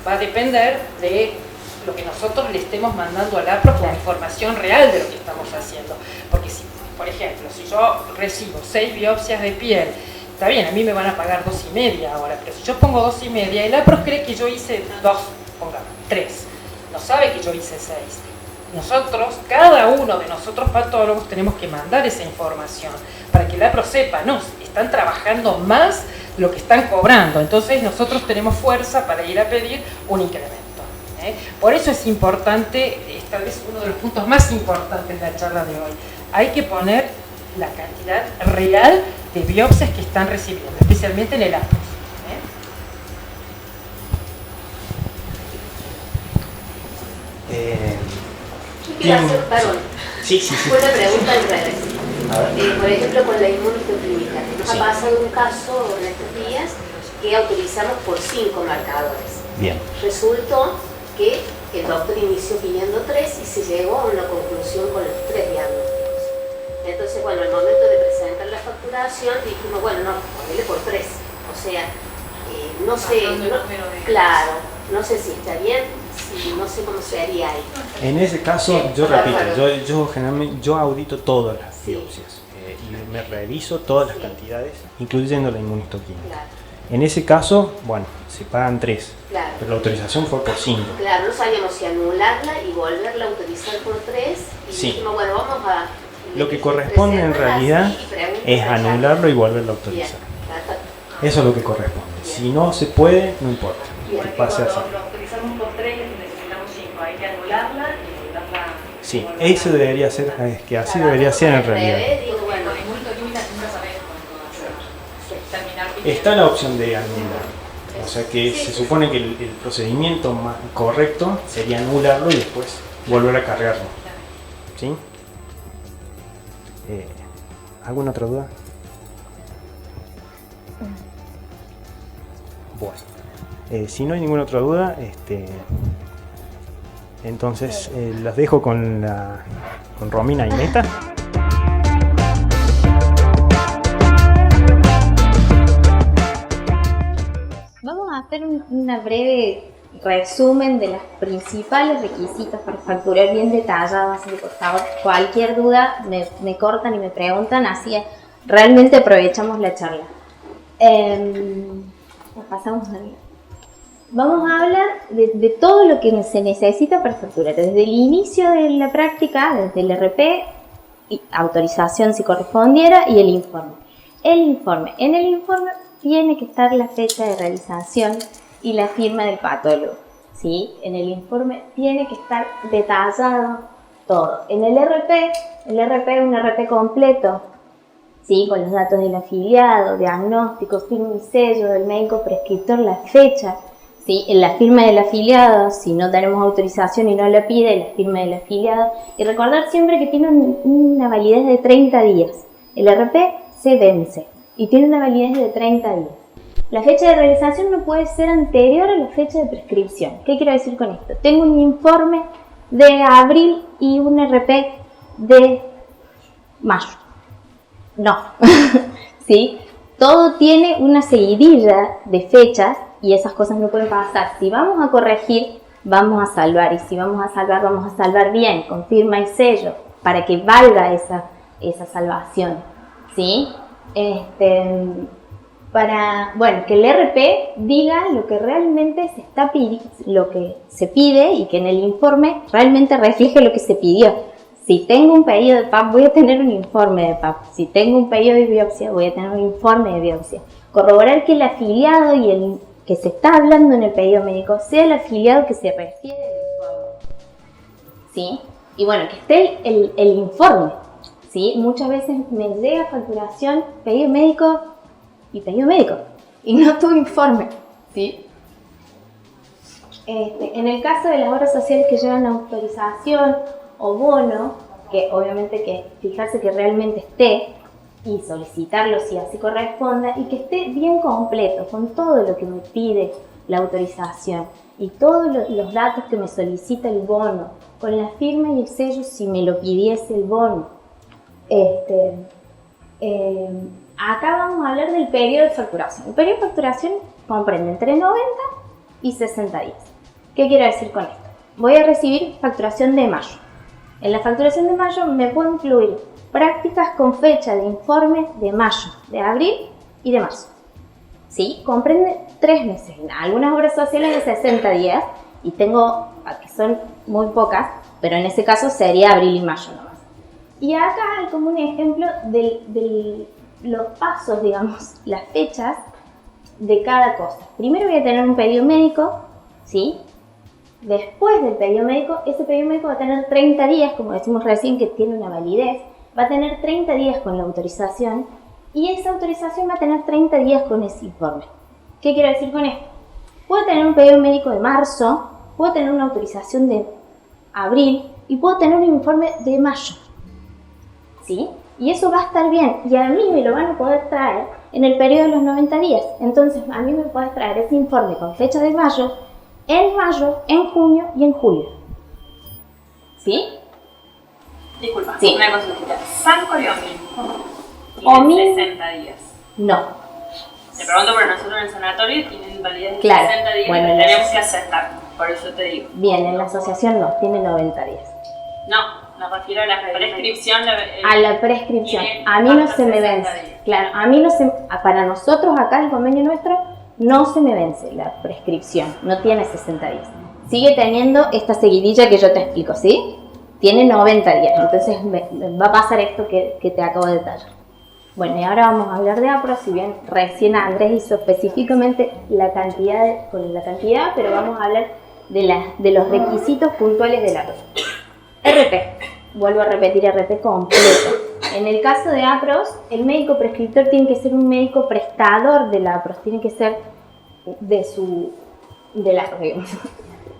va a depender de lo que nosotros le estemos mandando al APROS con información real de lo que estamos haciendo. Porque si, por ejemplo, si yo recibo 6 biopsias de piel, está bien, a mí me van a pagar 2,5 ahora, pero si yo pongo 2,5, el APROS cree que yo hice 2, pongamos, 3. No sabe que yo hice 6. nosotros, cada uno de nosotros patólogos, tenemos que mandar esa información para que la APRO sepa, no, están trabajando más de lo que están cobrando, entonces nosotros tenemos fuerza para ir a pedir un incremento. Por eso es importante, tal vez uno de los puntos más importantes de la charla de hoy, hay que poner la cantidad real de biopsias que están recibiendo, especialmente en el APROS. Yo quiero hacer, perdón, sí. una pregunta al revés. Por ejemplo, con la inmunohistoquímica, nos ha pasado un caso en estos días que autorizamos por 5 marcadores. Bien. Resultó que el doctor inició pidiendo 3 y se llegó a una conclusión con los 3 diagnósticos. Entonces, bueno, al momento de presentar la facturación, dijimos, bueno, no, ponele por 3. O sea, no sé, claro, no sé si está bien, no sé cómo se haría ahí. En ese caso, yo repito, yo generalmente audito todas las biopsias y me reviso todas las cantidades, incluyendo la inmunohistoquímica. Claro. En ese caso, bueno, se pagan 3, Claro. pero la autorización fue por 5. Claro, no sabíamos si anularla y volverla a autorizar por 3 y dijimos, bueno, vamos a... Lo que corresponde en realidad es anularlo y volverlo a autorizar. Eso es lo que corresponde. Si no se puede, no importa. Que pase así. Lo autorizamos por 3 y necesitamos 5. Hay que anularla y volverla. Sí, eso debería ser, es que así debería ser en realidad. Está la opción de anular. O sea que se supone que el procedimiento más correcto sería anularlo y después volver a cargarlo. ¿Sí? ¿Alguna otra duda? Bueno, si no hay ninguna otra duda, entonces las dejo con Romina y Neta. Vamos a hacer una breve resumen de los principales requisitos para facturar bien detallado, así que por favor cualquier duda me cortan y me preguntan, así realmente aprovechamos la charla. Pasamos ahí. Vamos a hablar de todo lo que se necesita para facturar, desde el inicio de la práctica, desde el RP, autorización si correspondiera, y el informe. En el informe tiene que estar la fecha de realización y la firma del patólogo, ¿sí? En el informe tiene que estar detallado todo. En el RP es un RP completo, ¿sí? Con los datos del afiliado, diagnóstico, firma y sello del médico prescriptor, la fecha, ¿sí? En la firma del afiliado, si no tenemos autorización y no la pide, la firma del afiliado. Y recordar siempre que tiene una validez de 30 días. El RP se vence y tiene una validez de 30 días. La fecha de realización no puede ser anterior a la fecha de prescripción. ¿Qué quiero decir con esto? Tengo un informe de abril y un RP de mayo. No, ¿sí? Todo tiene una seguidilla de fechas y esas cosas no pueden pasar. Si vamos a corregir, vamos a salvar. Y si vamos a salvar bien, con firma y sello, para que valga esa salvación, ¿sí? Que el RP diga lo que realmente se está pidiendo, lo que se pide, y que en el informe realmente refleje lo que se pidió. Si tengo un pedido de PAP, voy a tener un informe de PAP. Si tengo un pedido de biopsia, voy a tener un informe de biopsia. Corroborar que el afiliado y el que se está hablando en el pedido médico sea el afiliado que se refiere al informe, ¿sí? Y bueno, que esté el informe, ¿sí? Muchas veces me llega facturación, pedido médico, y no tuve informe, ¿sí? En el caso de las obras sociales que llevan autorización o bono, que obviamente que fijarse que realmente esté y solicitarlo si así corresponda, y que esté bien completo con todo lo que me pide la autorización y todos los datos que me solicita el bono, con la firma y el sello si me lo pidiese el bono. Acá vamos a hablar del periodo de facturación. El periodo de facturación comprende entre 90 y 60 días. ¿Qué quiero decir con esto? Voy a recibir facturación de mayo. En la facturación de mayo me puedo incluir prácticas con fecha de informe de mayo, de abril y de marzo. ¿Sí? Comprende 3 meses. En algunas obras sociales de 60 días, y tengo, que son muy pocas, pero en ese caso sería abril y mayo nomás. Y acá hay como un ejemplo de los pasos, digamos, las fechas de cada cosa. Primero voy a tener un pedido médico, ¿sí? Después del pedido médico, ese pedido médico va a tener 30 días, como decimos recién, que tiene una validez, va a tener 30 días con la autorización y esa autorización va a tener 30 días con ese informe. ¿Qué quiero decir con esto? Puedo tener un pedido médico de marzo, puedo tener una autorización de abril y puedo tener un informe de mayo, ¿sí? Y eso va a estar bien y a mí me lo van a poder traer en el periodo de los 90 días. Entonces a mí me puedes traer ese informe con fecha de mayo, en junio y en julio. ¿Sí? Disculpa, sí. Una consultita. ¿Sanco y Omin tienen 60 días? No. Te pregunto porque nosotros en el sanatorio tienen validez de Claro. 60 días Bueno, y tenemos que aceptar. Por eso te digo. Bien, en la asociación no, tiene 90 días. No, me refiero a la prescripción. A la prescripción. A mí no se me vence. Claro, a mí no se... Para nosotros acá, el convenio nuestro, no se me vence la prescripción. No tiene 60 días. Sigue teniendo esta seguidilla que yo te explico, ¿sí? Tiene 90 días. Entonces va a pasar esto que te acabo de detallar. Bueno, y ahora vamos a hablar de APRO, si bien recién Andrés hizo específicamente la cantidad, pero vamos a hablar de los requisitos puntuales del APRO. RP, vuelvo a repetir, RP completo. En el caso de APROS, el médico prescriptor tiene que ser un médico prestador de la APROS, tiene que ser de la APROS.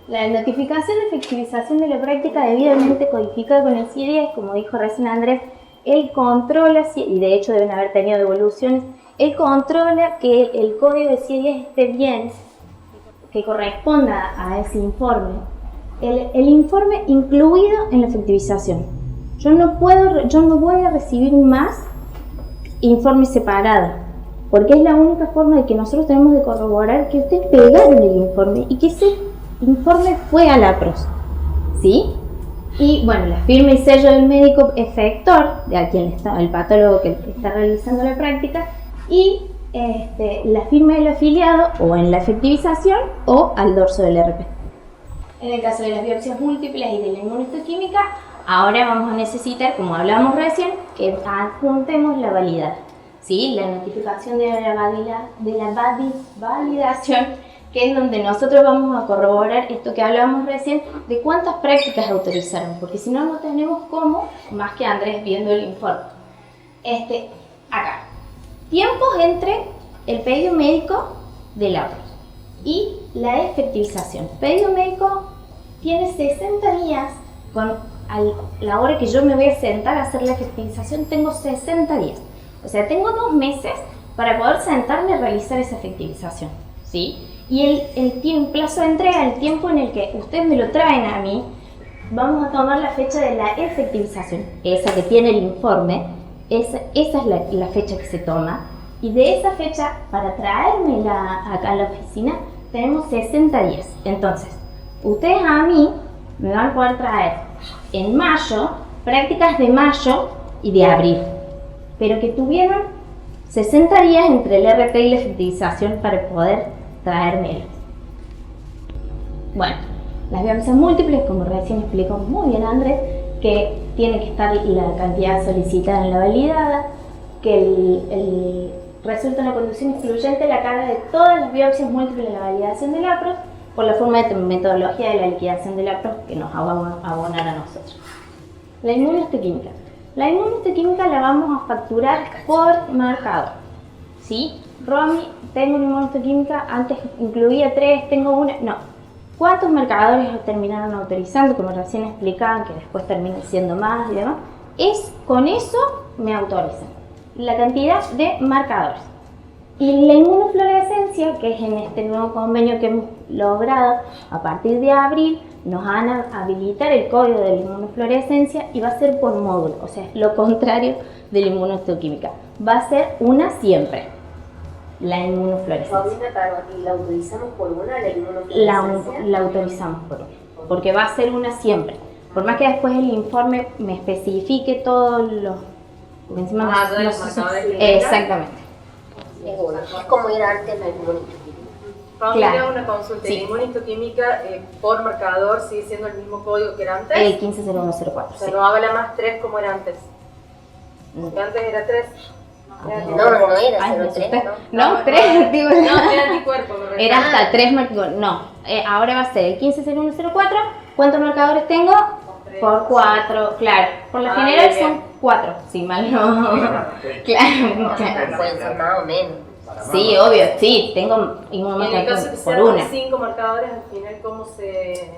La notificación de efectivización de la práctica debidamente codificada con el CIE10, como dijo recién Andrés, él controla, y de hecho deben haber tenido devoluciones, él controla que el código de CIE10 esté bien, que corresponda a ese informe. El informe incluido en la efectivización. Yo no voy a recibir más informe separado, porque es la única forma de que nosotros tenemos de corroborar que ustedes pegaron el informe y que ese informe fue a la APROS, ¿sí? Y bueno, la firma y sello del médico efector, de a quien está, el patólogo que está realizando la práctica, y la firma del afiliado o en la efectivización o al dorso del RP. En el caso de las biopsias múltiples y de la inmunohistoquímica, ahora vamos a necesitar, como hablábamos recién, que adjuntemos la validad, ¿sí? La notificación de la validación, que es donde nosotros vamos a corroborar esto que hablábamos recién, de cuántas prácticas autorizaron, porque si no, no tenemos cómo, más que Andrés viendo el informe. Acá, tiempos entre el pedido médico del APROS y la efectivización. El pedido médico tiene 60 días, a la hora que yo me voy a sentar a hacer la efectivización, tengo 60 días. O sea, tengo 2 meses para poder sentarme a realizar esa efectivización, ¿sí? Y el plazo de entrega, el tiempo en el que ustedes me lo traen a mí, vamos a tomar la fecha de la efectivización, esa que tiene el informe, esa es la fecha que se toma, y de esa fecha, para traérmela acá a la oficina, tenemos 60 días. Entonces, ustedes a mí me van a poder traer en mayo, prácticas de mayo y de abril, pero que tuvieron 60 días entre el RP y la efectivización para poder traérmelo. Bueno, las biopsias múltiples, como recién explicó muy bien Andrés, que tiene que estar la cantidad solicitada en la validada, que resulta una conducción excluyente la carga de todas las biopsias múltiples de la validación del APROS por la forma de metodología de la liquidación del APROS que nos va a abonar a nosotros. La inmunohistoquímica. La inmunohistoquímica la vamos a facturar por marcador, ¿sí? Romy, tengo una inmunohistoquímica, antes incluía 3, tengo una, no. ¿Cuántos marcadores terminaron autorizando? Como recién explicaban, que después termina siendo más y demás. Con eso me autorizan la cantidad de marcadores. Y la inmunofluorescencia, que es en este nuevo convenio que hemos logrado a partir de abril, nos van a habilitar el código de la inmunofluorescencia y va a ser por módulo, o sea, es lo contrario de la inmunohistoquímica. Va a ser una siempre. La inmunofluorescencia. ¿La autorizamos por una, la inmunofluorescencia? La autorizamos por una, porque va a ser una siempre. Por más que después el informe me especifique todos los... Encima todos los marcadores. Exactamente. Es como ir antes la inmunohistoquímica. Familia, Claro. una consulta. Sí. La inmunistoquímica por marcador sigue siendo el mismo código que era antes. El 150104. O sea, Sí. no habla más 3 como era antes. Porque antes era 3. No era Ay, me 03, asusté. ¿no? No, 3, digo. No, era anticuerpo. me refiero. Era hasta 3 marcadores. No, ahora va a ser el 150104. ¿Cuántos marcadores tengo? Por 4, claro. Por lo general bien. son 4, si mal no. Claro, claro. Pueden ser más o menos. Sí, obvio, sí, tengo Y en el caso que por sean una. 5 marcadores, al final, ¿cómo se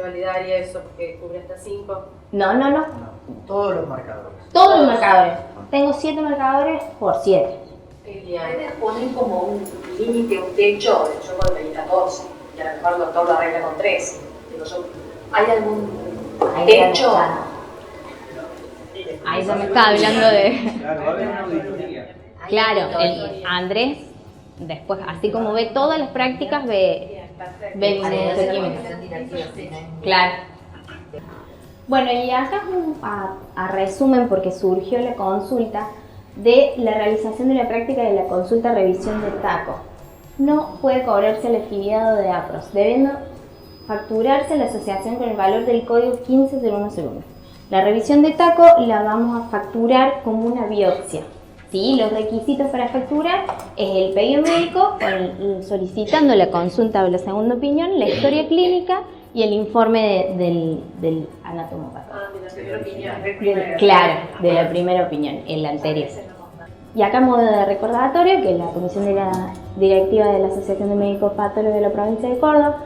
validaría eso? Porque cubre hasta 5. No. Todos los marcadores. Todos los marcadores. Tengo 7 marcadores por 7. Ustedes ponen como un límite, un techo, yo cuando pedí 14, y a lo mejor el doctor lo arregla con 13. Digo yo, ¿hay algún techo? Ahí ya me está hablando de... Claro, va a haber una auditoría. Claro, el Andrés, después, así como ve todas las prácticas, ve inmunoquímica. Claro. Bueno, y acá a resumen, porque surgió la consulta de la realización de la práctica de la consulta revisión de TACO. No puede cobrarse al afiliado de APROS, debiendo facturarse la asociación con el valor del código 150101. La revisión de TACO la vamos a facturar como una biopsia. ¿Sí? Los requisitos para facturar es el pedido médico, solicitando la consulta o la segunda opinión, la historia clínica y el informe del anatomópata. Claro, de la primera opinión, el anterior. Y acá, modo de recordatorio, que la Comisión Directiva de la Asociación de Médicos Patólogos de la Provincia de Córdoba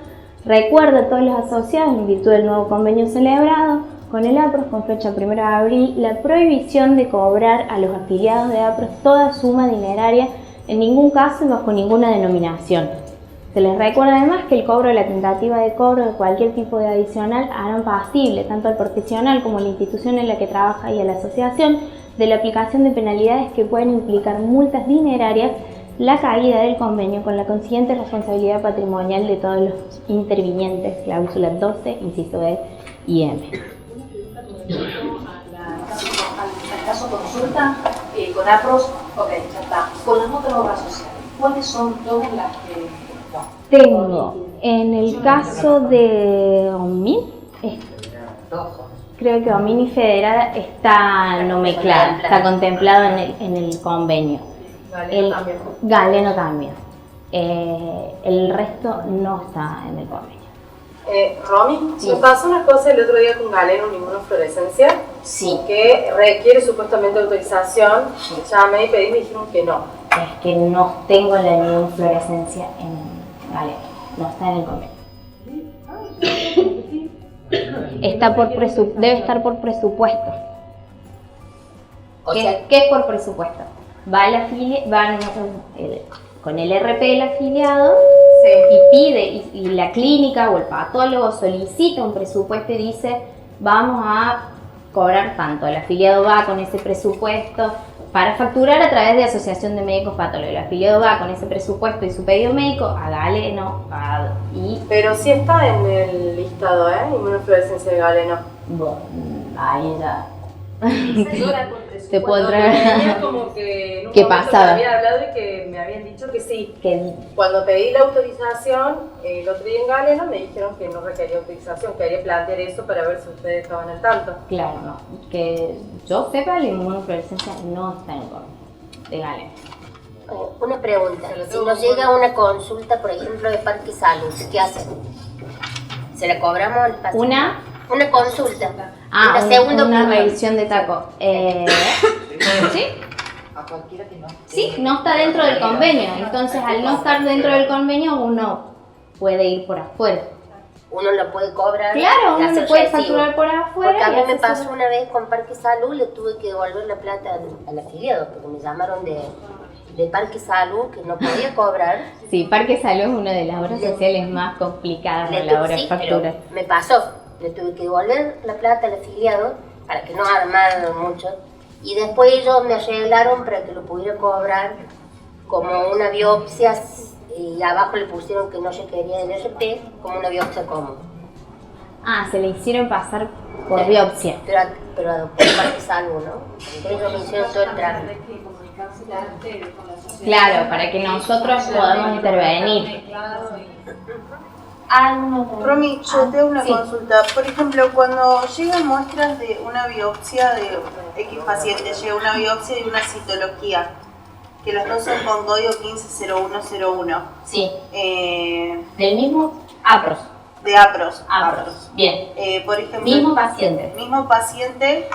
recuerda a todos los asociados, en virtud del nuevo convenio celebrado con el APROS con fecha 1 de abril, la prohibición de cobrar a los afiliados de APROS toda suma dineraria, en ningún caso y bajo ninguna denominación. Se les recuerda además que el cobro de la tentativa de cobro de cualquier tipo de adicional harán pasible tanto al profesional como a la institución en la que trabaja y a la asociación de la aplicación de penalidades que pueden implicar multas dinerarias, la caída del convenio con la consiguiente responsabilidad patrimonial de todos los intervinientes, cláusula 12, inciso E y M. Al caso consulta con APROS, ok, ya está. Con las otras obras sociales, ¿cuáles son todas las que...? Tengo, en el caso de OMIN, creo que OMIN y Federal está nomenclado, está contemplado en el convenio. Galeno también. El resto no está en el convenio. Romy, Sí. me pasó una cosa el otro día con Galeno, una inmunofluorescencia, Sí. que requiere supuestamente autorización. Llamé y pedí y me dijeron que no. Es que no tengo la inmunofluorescencia en Galeno, no está en el convenio. Está debe estar por presupuesto. ¿Qué es por presupuesto? Con el RP del afiliado y pide, y la clínica o el patólogo solicita un presupuesto y dice, vamos a cobrar tanto. El afiliado va con ese presupuesto para facturar a través de Asociación de Médicos Patólogos. El afiliado va con ese presupuesto y su pedido médico a Galeno. Pero sí está en el listado, inmunofluorescencia de Galeno. Bueno, ahí ya. Te puedo Cuando traer. me venía como que en un ¿Qué momento pasaba? Me había hablado y que me habían dicho que sí. Cuando pedí la autorización, el otro día en Galeno me dijeron que no requería autorización, que quería plantear eso para ver si ustedes estaban al tanto. Claro, no. Que yo sepa, la inmunofluorescencia no está en el convenio de Galeno. Una pregunta, si nos llega una consulta, por ejemplo, de Parque Salud, ¿qué hacen? ¿Se la cobramos al paciente? Una consulta. Una segunda una opinión. revisión de TACO. ¿Sí? A cualquiera que no. Sí, no está dentro del convenio. Entonces, al no estar dentro del convenio, uno puede ir por afuera. Uno lo puede cobrar. Claro, y uno hacer lo puede recibo. facturar por afuera. Porque a y mí me hacerse- pasó una vez con Parque Salud, le tuve que devolver la plata al afiliado, porque me llamaron de Parque Salud que no podía cobrar. Sí, Parque Salud es una de las obras sociales más complicadas a la hora de Sí, facturar. pero me pasó. Le tuve que devolver la plata al afiliado para que no armaran mucho. Y después ellos me arreglaron para que lo pudiera cobrar como una biopsia. Y abajo le pusieron que no se quería el RP como una biopsia común. Ah, se le hicieron pasar por biopsia. Pero pero por parte de salud, ¿no? Entonces yo menciono todo el trámite. Claro, para que nosotros podamos intervenir. Romy, yo tengo una consulta. Por ejemplo, cuando llegan muestras de una biopsia de X paciente, llega una biopsia y una citología, que los dos son con código 150101. Sí. Del mismo APROS. De APROS. Bien. Por ejemplo, Mismo paciente.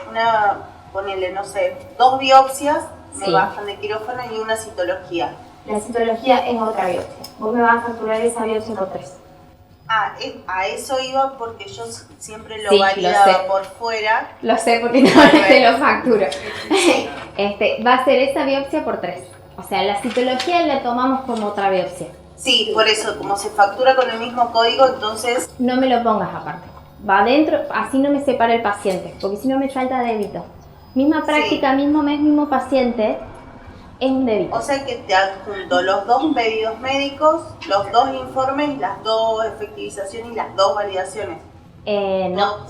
Ponele, no sé, 2 biopsias, me Sí. bajan de quirófano y una citología. La citología es otra biopsia. Vos me vas a facturar esa biopsia por 3. A eso iba porque yo siempre lo Sí, validaba lo sé. por fuera. Lo sé porque no te lo facturo. Va a ser esa biopsia por 3. O sea, la citología la tomamos como otra biopsia. Sí, por eso, como se factura con el mismo código, entonces... No me lo pongas aparte. Va adentro, así no me separa el paciente, porque si no me falta débito. Misma práctica, mismo mes, mismo paciente, es un débito. O sea que te adjunto los 2 pedidos médicos, los 2 informes, las 2 efectivizaciones y las 2 validaciones. No,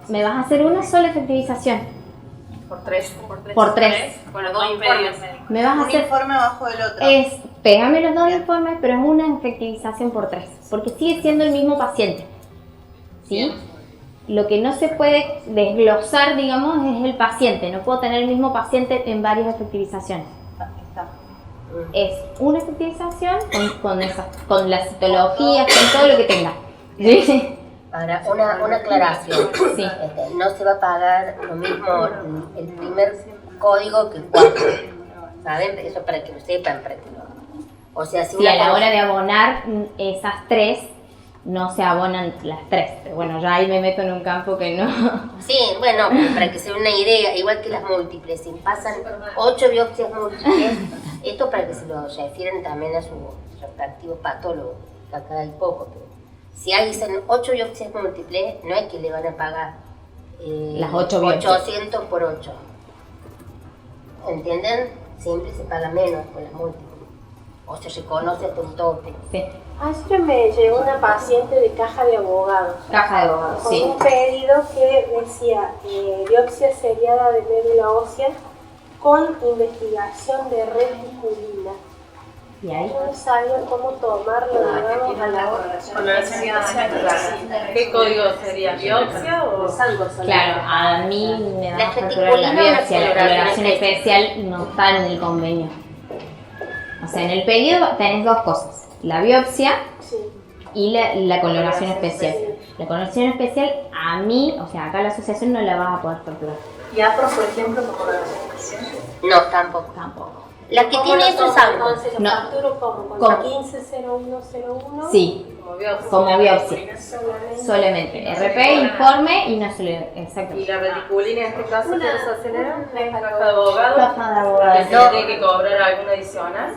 me vas a hacer una sola efectivización. Por 3. Por 3. Con los 2 informes. Me vas a Un hacer... informe abajo del otro. Pégame los 2 informes, pero es una efectivización por 3, porque sigue siendo el mismo paciente. ¿Sí? Lo que no se puede desglosar, digamos, es el paciente. No puedo tener el mismo paciente en varias efectivizaciones. Es una efectivización con las citologías, con todo lo que tenga. ¿Sí? Ahora, una aclaración. Sí. No se va a pagar lo mismo el primer código que el 4. ¿Saben? Eso para que lo sepan, para que lo... O sea, si Sí, a la hora de abonar esas 3, no se abonan las 3. Pero bueno, ya ahí me meto en un campo que no... Sí, bueno, para que se den una idea, igual que las múltiples, si pasan 8 biopsias múltiples, esto para que se lo refieran también a su respectivo patólogo, que acá hay poco, pero si hay 8 biopsias múltiples, no es que le van a pagar las 8 biopsias. 800 por 8. ¿Entienden? Siempre se paga menos con las múltiples. O se reconoce hasta un tope. Sí. Ayer me llegó una paciente de Caja de Abogados. Caja de Abogados, con sí. un pedido que decía biopsia seriada de médula ósea con investigación de reticulina. ¿Y ahí? No sabía cómo tomarlo, digamos, a la hora. ¿Qué código sería? ¿Biopsia o Sango? Claro, a mí me La va a facturar la reticulina biopsia, la es una coloración especial no está en el convenio. O sea, en el pedido tenés 2 cosas, la biopsia y la coloración especial. La coloración especial a mí, o sea, acá la asociación no la vas a poder facturar. ¿Y APROS, por ejemplo, con coloración especial? No, tampoco. La que tiene eso es algo. Entonces, ¿lo facturo como? ¿Con ¿Cómo? 150101? Sí, como biopsia. Solamente. RP, informe y no solo. Exacto. ¿Y la reticulina en este caso qué se acelera? ¿Caja de abogados? Caja de abogados. ¿Se tiene que cobrar alguna adicional?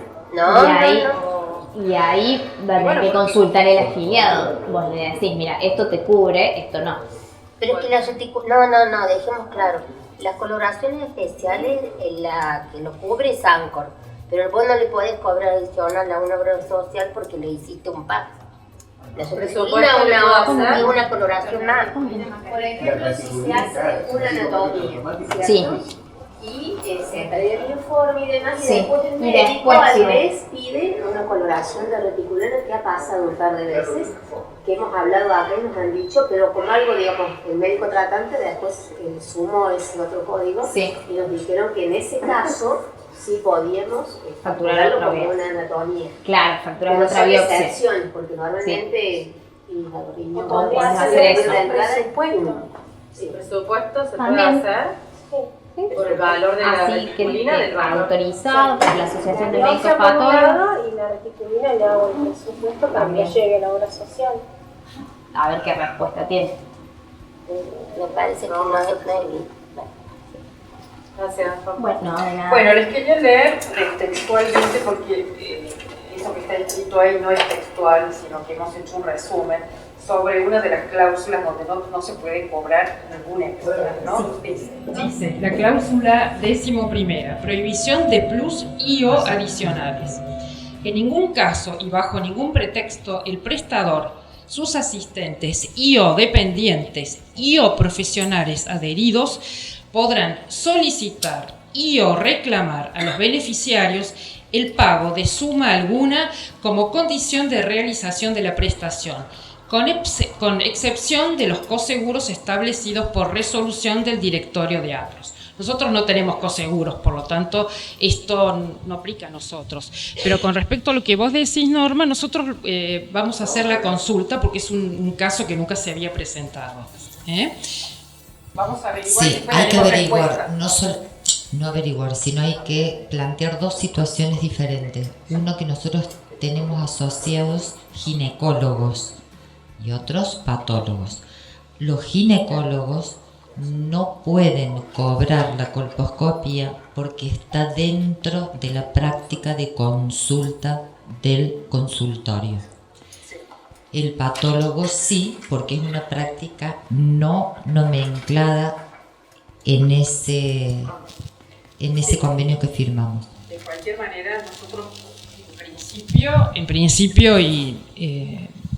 Y ahí va a tener que consultar el afiliado. Vos le decís, mira, esto te cubre, esto no. Pero es que no, dejemos claro. Las coloraciones especiales, la que lo cubre es ANCOR, pero vos no le podés cobrar adicional a una obra social porque le hiciste un pack. La reticulina es una coloración más. Por ejemplo, si se hace una anatomía, ¿cierto? Y se trae el informe y demás, y después el médico al mes pide una coloración de reticulina, que ha pasado un par de veces, que hemos hablado acá y nos han dicho, pero con algo, digamos, el médico tratante después sumó ese otro código y nos dijeron que en ese caso sí podíamos facturarlo como una anatomía. Claro, facturar pero otra son biopsia. excepciones, porque normalmente la opinión podrías hacer eso. ¿El presupuesto se También. puede hacer? Por el valor de la Así reticulina, que del valor. autorizado por la Asociación de Médicos Biopsia por un Patólogos. lado y la reticulina le hago el presupuesto para que llegue a la obra social. A ver qué respuesta tiene. Me parece que no es Gracias. Bueno, no, de nada. Bueno, les quería leer textualmente porque eso que está escrito ahí no es textual, sino que hemos hecho un resumen sobre una de las cláusulas donde no se puede cobrar ningún extra, ¿no? Dice la cláusula 11ª, prohibición de plus y o adicionales. En ningún caso y bajo ningún pretexto el prestador, sus asistentes y o dependientes y o profesionales adheridos podrán solicitar y o reclamar a los beneficiarios el pago de suma alguna como condición de realización de la prestación, con excepción de los coseguros establecidos por resolución del directorio de APROS. Nosotros no tenemos coseguros, por lo tanto, esto no aplica a nosotros. Pero con respecto a lo que vos decís, Norma, nosotros vamos a hacer la consulta porque es un caso que nunca se había presentado. Vamos a averiguar. Sí, hay que averiguar, no averiguar, sino hay que plantear dos situaciones diferentes. Uno, que nosotros tenemos asociados ginecólogos y otros patólogos. Los ginecólogos no pueden cobrar la colposcopia porque está dentro de la práctica de consulta del consultorio. El patólogo sí, porque es una práctica no nomenclada en ese convenio que firmamos. De cualquier manera, nosotros en principio y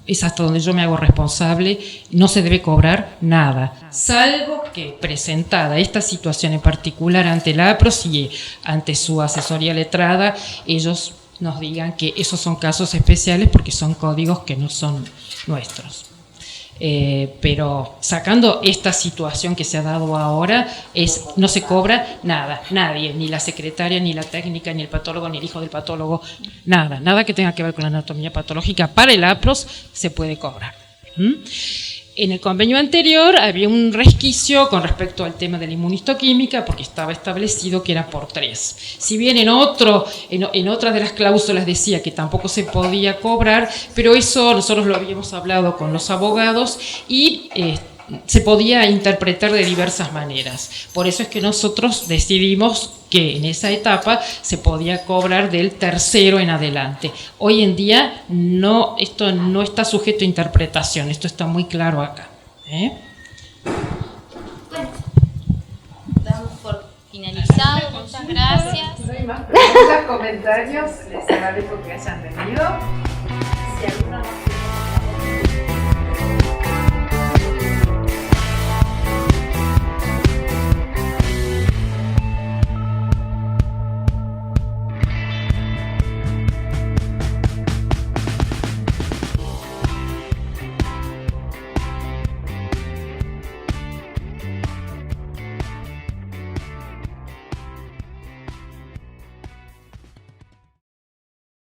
es hasta donde yo me hago responsable, no se debe cobrar nada, salvo que presentada esta situación en particular ante la APROS y ante su asesoría letrada, ellos nos digan que esos son casos especiales porque son códigos que no son nuestros. Pero sacando esta situación que se ha dado ahora, no se cobra nada, nadie, ni la secretaria, ni la técnica, ni el patólogo, ni el hijo del patólogo, nada que tenga que ver con la anatomía patológica para el APROS se puede cobrar. En el convenio anterior había un resquicio con respecto al tema de la inmunistoquímica porque estaba establecido que era por 3. Si bien en otra de las cláusulas decía que tampoco se podía cobrar, pero eso nosotros lo habíamos hablado con los abogados y se podía interpretar de diversas maneras. Por eso es que nosotros decidimos que en esa etapa se podía cobrar del tercero en adelante. Hoy en día esto no está sujeto a interpretación, esto está muy claro acá. Bueno, damos por finalizado, muchas gracias. No hay más comentarios, les agradezco que hayan venido. Si alguno